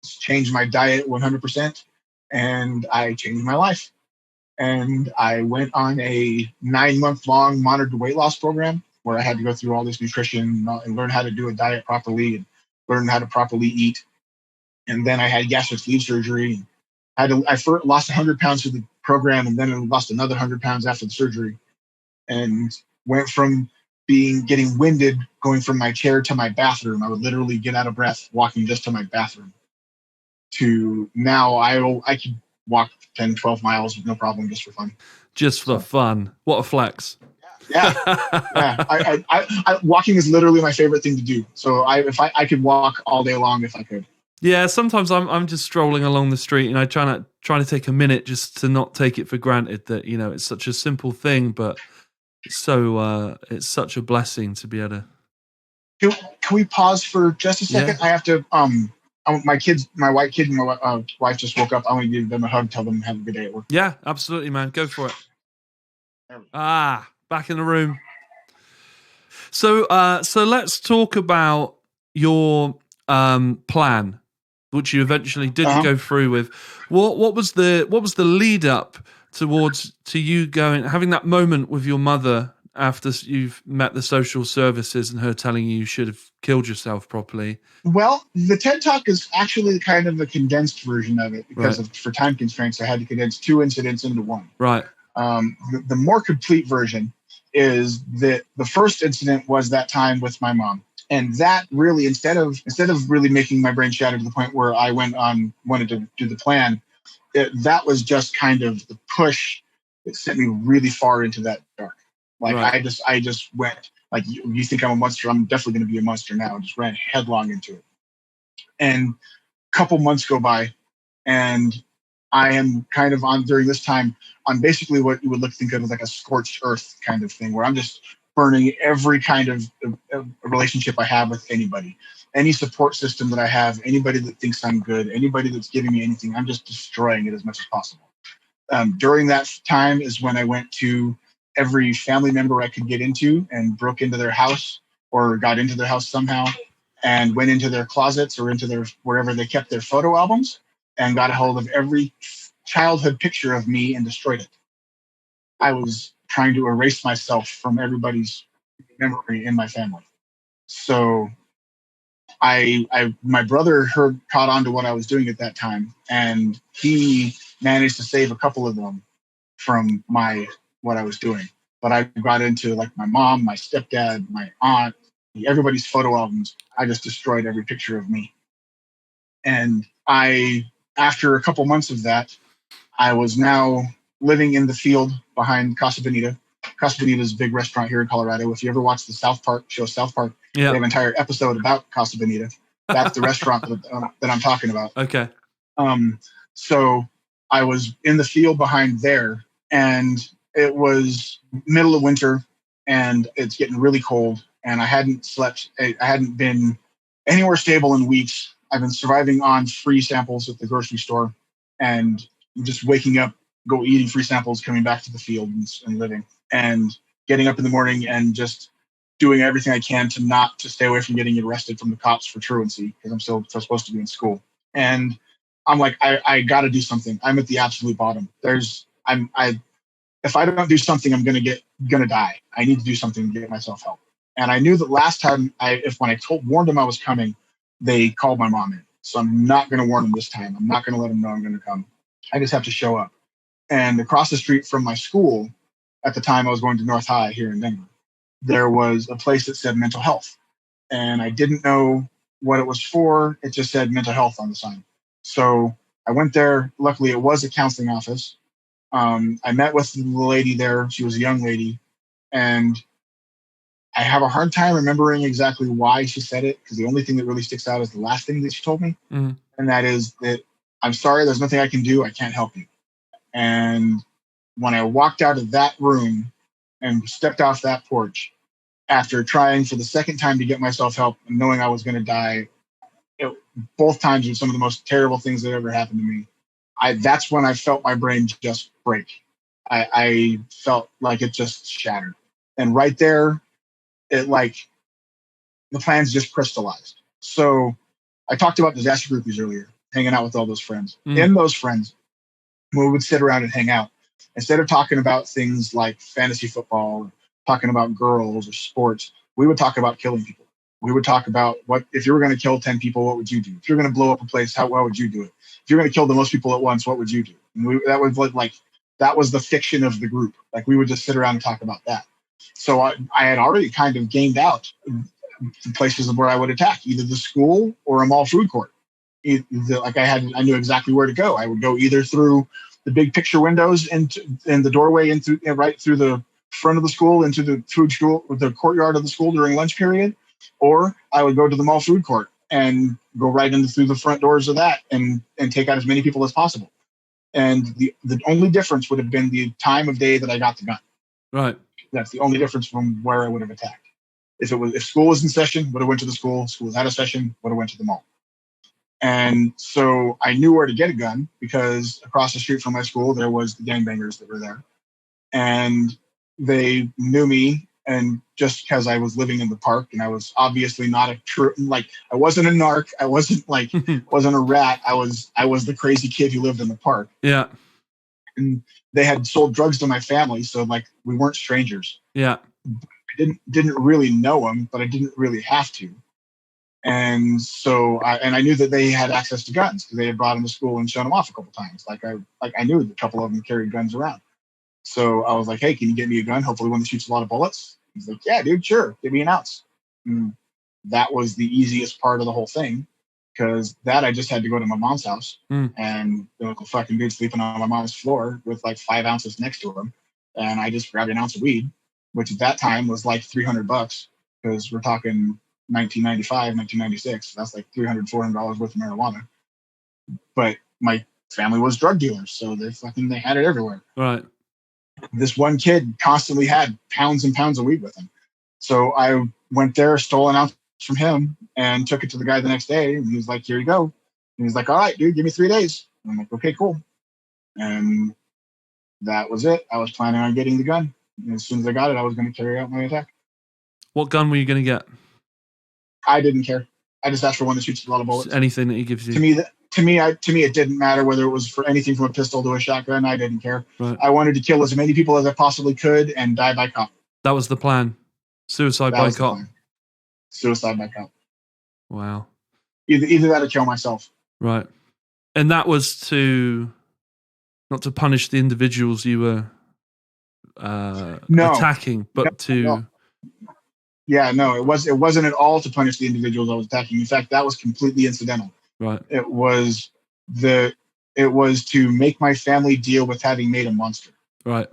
changed my diet 100%. And I changed my life. And I went on a 9-month-long monitored weight loss program where I had to go through all this nutrition and learn how to do a diet properly and learn how to properly eat. And then I had gastric sleeve surgery. I first lost 100 pounds through the program, and then I lost another 100 pounds after the surgery, and went from getting winded going from my chair to my bathroom. I would literally get out of breath walking just to my bathroom, to now I can walk 10, 12 miles with no problem, just for fun. Just for fun. What a flex. Yeah. Walking is literally my favorite thing to do. So if I could walk all day long if I could. Yeah, sometimes I'm just strolling along the street and I try to take a minute just to not take it for granted that, it's such a simple thing, but it's such a blessing to be able to. Can we pause for just a second? Yeah. I have to my white kid and my wife just woke up. I want to give them a hug, tell them have a good day at work. Yeah, absolutely, man. Go for it. Back in the room. So let's talk about your plan, which you eventually didn't go through with. What was the lead up to you having that moment with your mother after you've met the social services and her telling you should have killed yourself properly? Well, the TED Talk is actually kind of a condensed version of it because for time constraints, I had to condense 2 incidents into one. Right. The more complete version is that the first incident was that time with my mom. And that really, instead of really making my brain shatter to the point where I wanted to do the plan, that was just kind of the push that sent me really far into that dark. Like I just went like, you think I'm a monster? I'm definitely going to be a monster now. I just ran headlong into it. And a couple months go by, and I am kind of during this time on basically what you would think of as like a scorched earth kind of thing, where I'm just burning every kind of relationship I have with anybody, any support system that I have, anybody that thinks I'm good, anybody that's giving me anything, I'm just destroying it as much as possible. During that time is when I went to every family member I could get into and broke into their house or got into their house somehow and went into their closets or into their wherever they kept their photo albums and got a hold of every childhood picture of me and destroyed it. I was trying to erase myself from everybody's memory in my family. So my brother caught on to what I was doing at that time, and he managed to save a couple of them from what I was doing. But I got into like my mom, my stepdad, my aunt, everybody's photo albums. I just destroyed every picture of me. And after a couple months of that, I was now living in the field behind Casa Bonita. Casa Bonita is a big restaurant here in Colorado. If you ever watch the South Park, they have an entire episode about Casa Bonita. That's the restaurant that I'm talking about. Okay. So I was in the field behind there, and it was middle of winter, and it's getting really cold, and I hadn't slept. I hadn't been anywhere stable in weeks. I've been surviving on free samples at the grocery store, and just waking up, go eating free samples, coming back to the field and living, and getting up in the morning and just doing everything I can to stay away from getting arrested from the cops for truancy, because I'm still supposed to be in school. And I'm like, I got to do something. I'm at the absolute bottom. If I don't do something, I'm gonna die. I need to do something to get myself help. And I knew that last time when I warned them I was coming, they called my mom in. So I'm not gonna warn them this time. I'm not gonna let them know I'm gonna come. I just have to show up. And across the street from my school, at the time I was going to North High here in Denver, there was a place that said mental health. And I didn't know what it was for. It just said mental health on the sign. So I went there. Luckily, it was a counseling office. I met with the lady there. She was a young lady. And I have a hard time remembering exactly why she said it, because the only thing that really sticks out is the last thing that she told me. Mm-hmm. And that is that, I'm sorry, there's nothing I can do. I can't help you. And when I walked out of that room and stepped off that porch, after trying for the second time to get myself help and knowing I was going to die, both times were some of the most terrible things that ever happened to me. That's when I felt my brain just break. I felt like it just shattered. And right there, the plans just crystallized. So I talked about disaster groupies earlier, hanging out with all those friends. In those friends, we would sit around and hang out. Instead of talking about things like fantasy football, talking about girls or sports, we would talk about killing people. We would talk about if you were going to kill 10 people, what would you do? If you're going to blow up a place, how would you do it? If you're going to kill the most people at once, what would you do? And that was the fiction of the group. Like, we would just sit around and talk about that. So I had already kind of gamed out the places where I would attack, either the school or a mall food court. I knew exactly where to go. I would go either through the big picture windows and the doorway right through the front of the school into the the courtyard of the school during lunch period, or I would go to the mall food court and go right through the front doors of that and take out as many people as possible. And the only difference would have been the time of day that I got the gun. Right. That's the only difference from where I would have attacked. If school was in session, would have went to the school. School was out of session, would have went to the mall. And so I knew where to get a gun, because across the street from my school, there was the gangbangers that were there. And they knew me, and just because I was living in the park, and I was obviously not I wasn't a narc. I wasn't wasn't a rat. I was the crazy kid who lived in the park. Yeah. And they had sold drugs to my family, so we weren't strangers. Yeah. I didn't really know them, but I didn't really have to. And so I knew that they had access to guns, because they had brought them to school and shown them off a couple times. I knew a couple of them carried guns around. So I was like, hey, can you get me a gun? Hopefully one that shoots a lot of bullets. He's like, yeah, dude, sure. Give me an ounce. And that was the easiest part of the whole thing, because I just had to go to my mom's house, and there was a fucking dude sleeping on my mom's floor with 5 ounces next to him. And I just grabbed an ounce of weed, which at that time was $300, because we're talking 1995, 1996. That's $300, $400 worth of marijuana. But my family was drug dealers, so they had it everywhere. Right. This one kid constantly had pounds and pounds of weed with him. So I went there, stole an ounce from him, and took it to the guy the next day. And he was like, here you go. And he's like, all right, dude, give me 3 days. And I'm like, okay, cool. And that was it. I was planning on getting the gun. And as soon as I got it, I was going to carry out my attack. What gun were you going to get? I didn't care. I just asked for one that shoots a lot of bullets. Anything that he gives you. To me, it didn't matter whether it was for anything from a pistol to a shotgun. I didn't care. Right. I wanted to kill as many people as I possibly could and die by cop. That was the plan. Suicide by cop. Suicide by cop. Wow. Either that or kill myself. Right. And that was not to punish the individuals you were No, attacking, but no. to... Yeah, no, it wasn't at all to punish the individuals I was attacking. In fact, that was completely incidental. Right. It was to make my family deal with having made a monster. Right.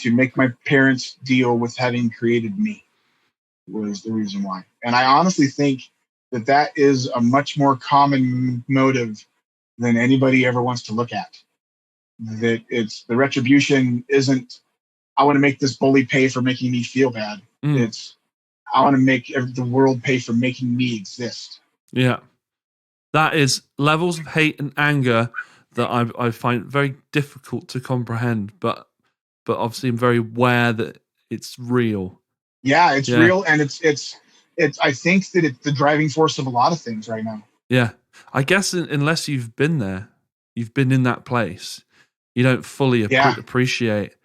To make my parents deal with having created me was the reason why. And I honestly think that is a much more common motive than anybody ever wants to look at. That it's the retribution isn't, I want to make this bully pay for making me feel bad. It's, I want to make the world pay for making me exist. Yeah. That is levels of hate and anger that I find very difficult to comprehend, but obviously I'm very aware that it's real. Yeah, it's real, and it's. I think that it's the driving force of a lot of things right now. Yeah, I guess unless you've been there, you've been in that place, you don't fully appreciate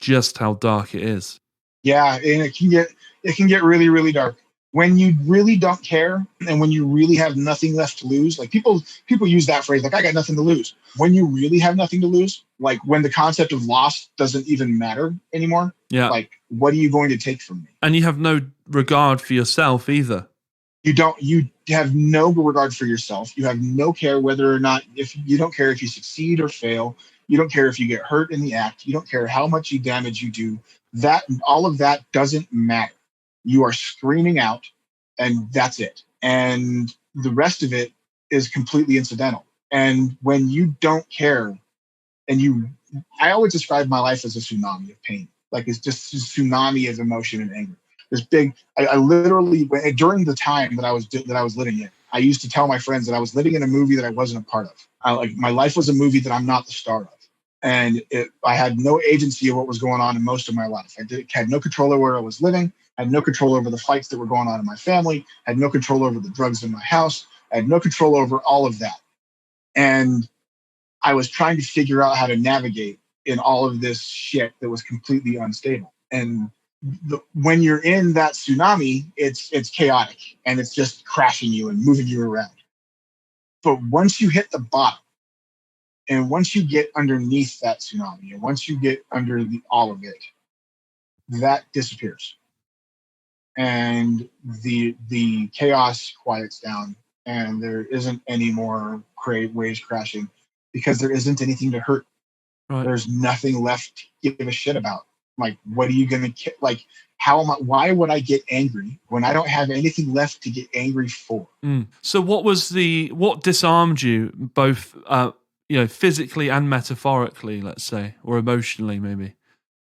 just how dark it is. Yeah, and it can get really, really dark when you really don't care, and when you really have nothing left to lose. Like people use that phrase, like, I got nothing to lose. When you really have nothing to lose, like when the concept of loss doesn't even matter anymore. Yeah. Like, what are you going to take from me? And you have no regard for yourself either. You have no regard for yourself. You have no care whether or not, if you don't care if you succeed or fail. You don't care if you get hurt in the act. You don't care how much damage you do. That, all of that doesn't matter. You are screaming out, and that's it. And the rest of it is completely incidental. And when you don't care, I always describe my life as a tsunami of pain. Like, it's just a tsunami of emotion and anger. This big, I literally, during the time that I was living in, I used to tell my friends that I was living in a movie that I wasn't a part of. My life was a movie that I'm not the star of. And I had no agency of what was going on in most of my life. I had no control over where I was living. I had no control over the fights that were going on in my family. I had no control over the drugs in my house. I had no control over all of that. And I was trying to figure out how to navigate in all of this shit that was completely unstable. And when you're in that tsunami, it's chaotic, and it's just crashing you and moving you around. But once you hit the bottom, and once you get underneath that tsunami, and once you get under all of it, that disappears. And the chaos quiets down, and there isn't any more waves crashing, because there isn't anything to hurt. Right. There's nothing left to give a shit about. Like, what are you going to, like, why would I get angry when I don't have anything left to get angry for? So what disarmed you, both, physically and metaphorically, let's say, or emotionally maybe?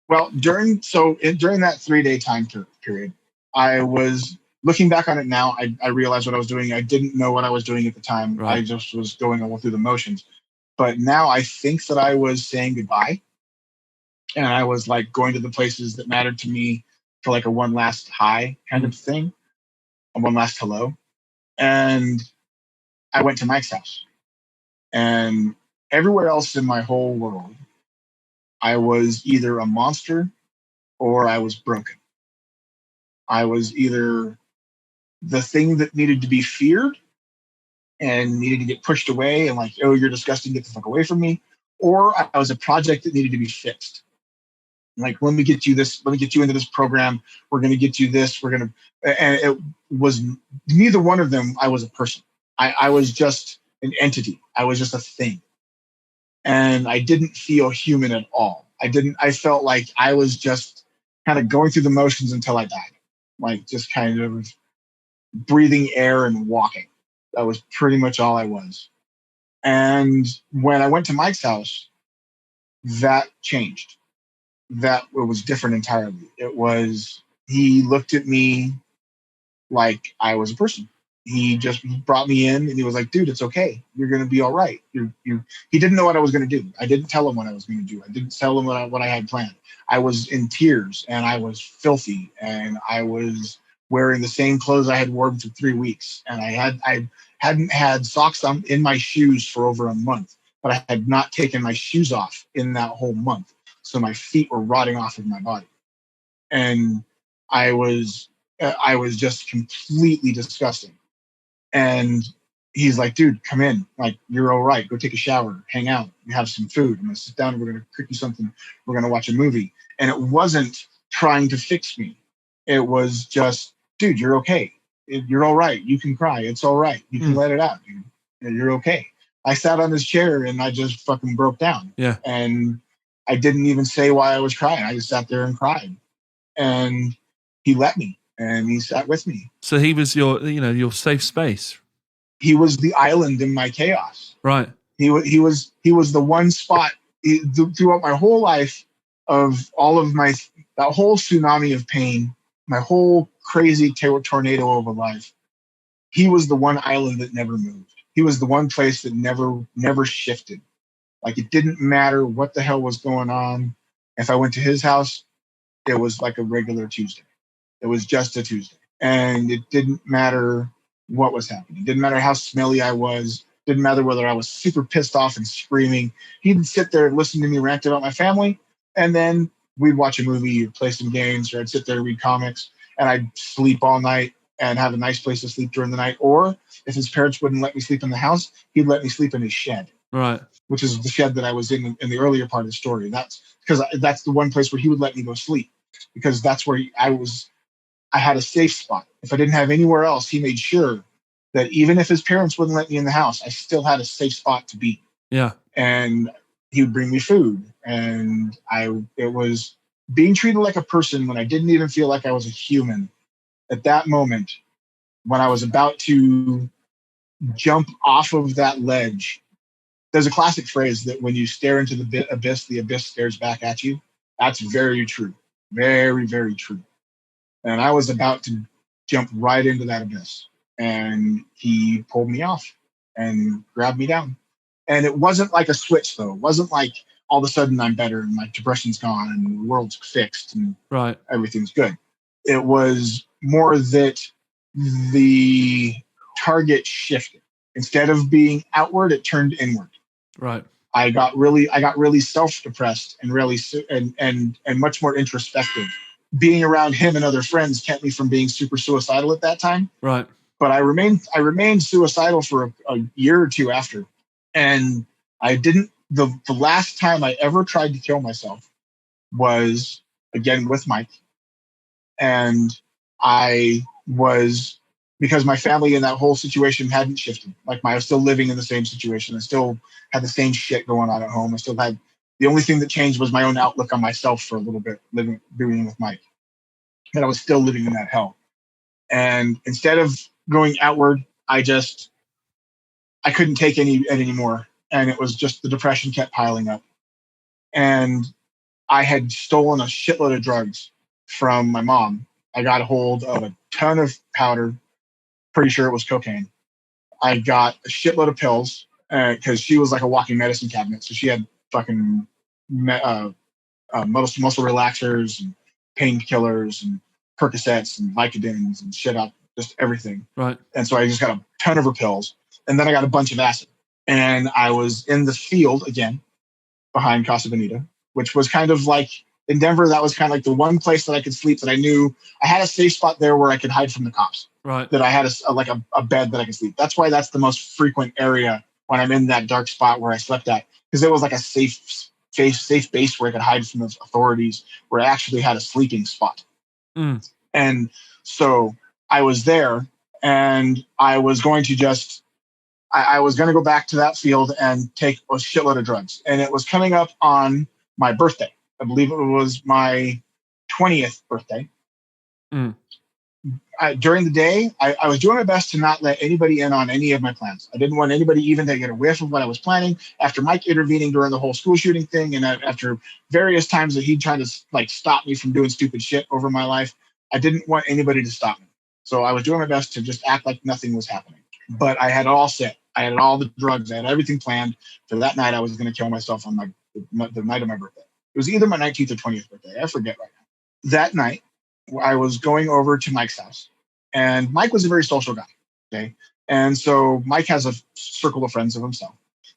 Well, during that 3-day time period, I was looking back on it now. I realized what I was doing. I didn't know what I was doing at the time. Right. I just was going all through the motions. But now I think that I was saying goodbye. And I was like going to the places that mattered to me for like a one last hi kind of thing, a one last hello. And I went to Mike's house. And everywhere else in my whole world, I was either a monster or I was broken. I was either the thing that needed to be feared and needed to get pushed away and like, oh, you're disgusting, get the fuck away from me. Or I was a project that needed to be fixed. Like, let me get you into this program. We're going to get you this. And it was neither one of them. I was a person. I was just an entity. I was just a thing. And I didn't feel human at all. I felt like I was just kind of going through the motions until I died. Like, just kind of breathing air and walking. That was pretty much all I was. And when I went to Mike's house, that changed. That was different entirely. He looked at me like I was a person. He brought me in and he was like, dude, it's okay. You're going to be all right. He didn't know what I was going to do. I didn't tell him what I was going to do. I didn't tell him what I had planned. I was in tears and I was filthy and I was wearing the same clothes I had worn for 3 weeks. And I hadn't had socks in my shoes for over a month, but I had not taken my shoes off in that whole month. So my feet were rotting off of my body. And I was just completely disgusting. And he's like, dude, come in. Like, you're all right. Go take a shower, hang out, and have some food. I'm going to sit down and we're going to cook you something. We're going to watch a movie. And it wasn't trying to fix me. It was just, dude, you're okay. You're all right. You can cry. It's all right. You can let it out, dude. You're okay. I sat on his chair and I just fucking broke down. Yeah. And I didn't even say why I was crying. I just sat there and cried. And he let me, and he sat with me. So he was your safe space. He was the island in my chaos. Right. He was the one spot throughout my whole life of all of that whole tsunami of pain, my whole crazy tornado of a life. He was the one island that never moved. He was the one place that never shifted. Like, it didn't matter what the hell was going on. If I went to his house, it was like a regular Tuesday. It was just a Tuesday. And it didn't matter what was happening. It didn't matter how smelly I was. It didn't matter whether I was super pissed off and screaming. He'd sit there and listen to me rant about my family. And then we'd watch a movie or play some games, or I'd sit there and read comics, and I'd sleep all night and have a nice place to sleep during the night. Or if his parents wouldn't let me sleep in the house, he'd let me sleep in his shed. Right. Which is the shed that I was in the earlier part of the story. That's because that's the one place where he would let me go sleep, because that's where I had a safe spot. If I didn't have anywhere else, he made sure that even if his parents wouldn't let me in the house, I still had a safe spot to be. Yeah. And he would bring me food, and it was being treated like a person when I didn't even feel like I was a human. At that moment, when I was about to jump off of that ledge, there's a classic phrase that when you stare into the abyss stares back at you. That's very true. Very, very true. And I was about to jump right into that abyss. And he pulled me off and grabbed me down. And it wasn't like a switch, though. It wasn't like all of a sudden I'm better and my depression's gone and the world's fixed and everything's good. It was more that the target shifted. Instead of being outward, it turned inward. Right. I got really self-depressed and really and much more introspective. Being around him and other friends kept me from being super suicidal at that time. Right. But I remained suicidal for a year or two after. And I didn't, the last time I ever tried to kill myself was, again, with Mike. And I was, because my family in that whole situation hadn't shifted. Like, I was still living in the same situation. I still had the same shit going on at home. I still had, the only thing that changed was my own outlook on myself for a little bit, being with Mike. And I was still living in that hell. And instead of going outward, I couldn't take it anymore. And it was just, the depression kept piling up. And I had stolen a shitload of drugs from my mom. I got a hold of a ton of powder. Pretty sure it was cocaine. I got a shitload of pills because she was like a walking medicine cabinet. So she had fucking muscle relaxers and painkillers and Percocets and Vicodins and shit up, just everything. Right. And so I just got a ton of her pills. And then I got a bunch of acid. And I was in the field again behind Casa Bonita, which was kind of like, in Denver, that was kind of like the one place that I could sleep, that I knew I had a safe spot there where I could hide from the cops. Right. That I had a bed that I could sleep. That's why that's the most frequent area when I'm in that dark spot where I slept at, because it was like a safe base where I could hide from the authorities, where I actually had a sleeping spot. Mm. And so I was there, and I was going to I was going to go back to that field and take a shitload of drugs. And it was coming up on my birthday. I believe it was my 20th birthday. Mm. During the day, I was doing my best to not let anybody in on any of my plans. I didn't want anybody even to get a whiff of what I was planning. After Mike intervening during the whole school shooting thing, and after various times that he'd tried to like stop me from doing stupid shit over my life, I didn't want anybody to stop me. So I was doing my best to just act like nothing was happening. But I had it all set. I had all the drugs. I had everything planned for that night. I was going to kill myself on the night of my birthday. It was either my 19th or 20th birthday. I forget right now. That night, I was going over to Mike's house, and Mike was a very social guy. Okay. And so Mike has a circle of friends of himself.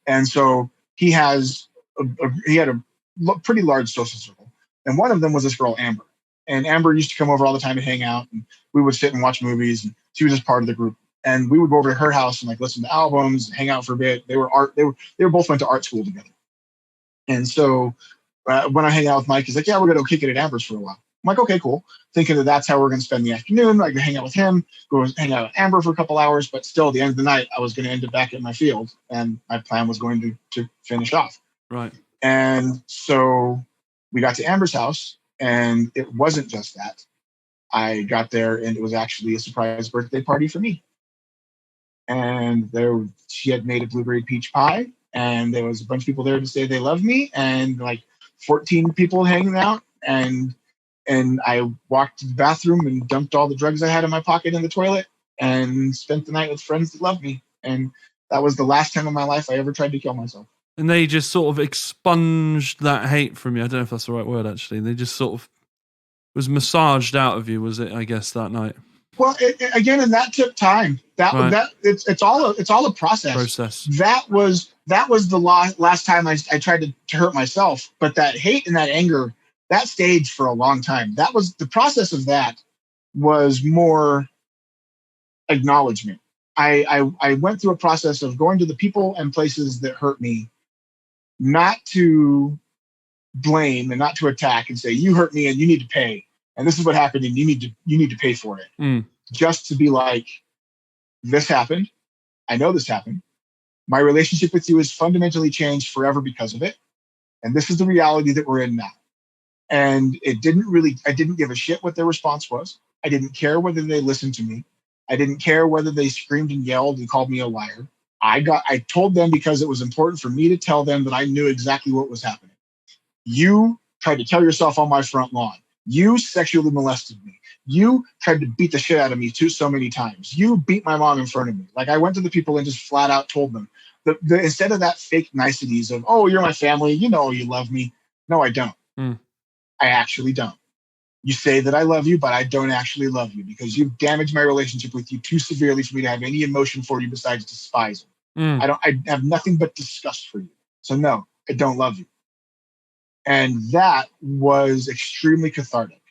And so he had a pretty large social circle. And one of them was this girl, Amber. And Amber used to come over all the time to hang out, and we would sit and watch movies, and she was just part of the group. And we would go over to her house and like listen to albums, hang out for a bit. They were both went to art school together. And so when I hang out with Mike, he's like, yeah, we're going to go kick it at Amber's for a while. I'm like, okay, cool. Thinking that that's how we're going to spend the afternoon. Like, hang out with him, go hang out with Amber for a couple hours. But still, at the end of the night, I was going to end up back at my field. And my plan was going to finish off. Right. And so we got to Amber's house, and it wasn't just that. I got there, and it was actually a surprise birthday party for me. And she had made a blueberry peach pie, and there was a bunch of people there to say they love me, and like 14 people hanging out. And I walked to the bathroom and dumped all the drugs I had in my pocket in the toilet and spent the night with friends that loved me. And that was the last time in my life I ever tried to kill myself. And they just sort of expunged that hate from you. I don't know if that's the right word, actually. They just sort of was massaged out of you, was it, I guess, that night? Well, and that took time. It's all a process. That was the last time I tried to hurt myself. But that hate and that anger, that staged for a long time. That was the process of that was more acknowledgement. I went through a process of going to the people and places that hurt me, not to blame and not to attack and say, you hurt me and you need to pay. And this is what happened and you need to pay for it. Just to be like, this happened. I know this happened. My relationship with you is fundamentally changed forever because of it. And this is the reality that we're in now. And I didn't give a shit what their response was. I didn't care whether they listened to me. I didn't care whether they screamed and yelled and called me a liar. I told them because it was important for me to tell them that I knew exactly what was happening. You tried to tell yourself on my front lawn. You sexually molested me. You tried to beat the shit out of me so many times. You beat my mom in front of me. Like, I went to the people and just flat out told them. Instead of that fake niceties of, oh, you're my family, you know you love me. No, I don't. I actually don't. You say that I love you, but I don't actually love you because you've damaged my relationship with you too severely for me to have any emotion for you besides despise. I have nothing but disgust for you. So no, I don't love you. And that was extremely cathartic.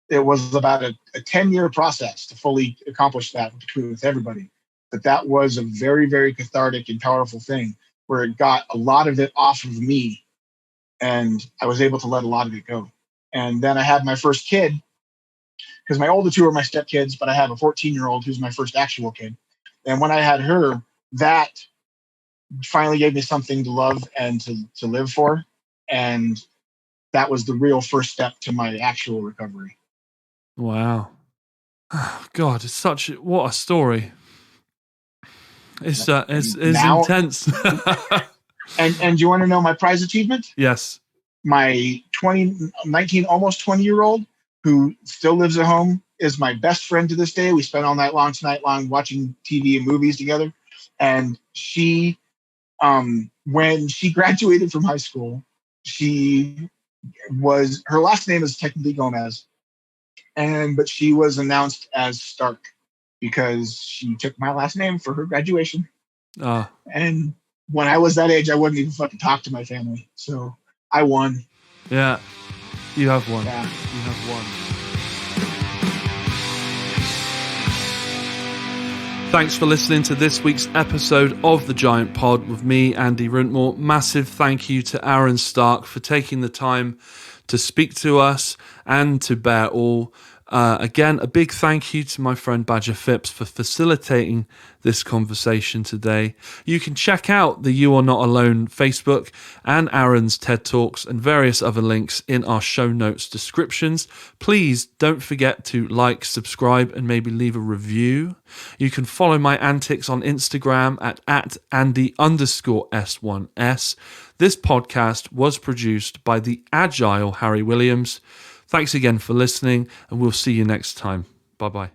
It was about a 10-year process to fully accomplish that with everybody. But that was a very, very cathartic and powerful thing where it got a lot of it off of me. And I was able to let a lot of it go. And then I had my first kid, because my older two are my stepkids, but I have a 14-year-old who's my first actual kid. And when I had her, that finally gave me something to love and to live for. And that was the real first step to my actual recovery. Wow. Oh, God, what a story. It's intense. And you want to know my prize achievement? Yes. My 19, almost 20-year-old who still lives at home is my best friend to this day. We spent all night long watching TV and movies together. And she, when she graduated from high school, her last name is technically Gomez, but she was announced as Stark because she took my last name for her graduation. And when I was that age, I wouldn't even fucking talk to my family. So I won. Yeah, you have won. Yeah. You have won. Thanks for listening to this week's episode of The Giant Pod with me, Andy Wrintmore. Massive thank you to Aaron Stark for taking the time to speak to us and to bear all. Again, a big thank you to my friend Badger Phipps for facilitating this conversation today. You can check out the You Are Not Alone Facebook and Aaron's TED Talks and various other links in our show notes descriptions. Please don't forget to like, subscribe, and maybe leave a review. You can follow my antics on Instagram at Andy_S1S. This podcast was produced by the agile Harry Williams. Thanks again for listening, and we'll see you next time. Bye-bye.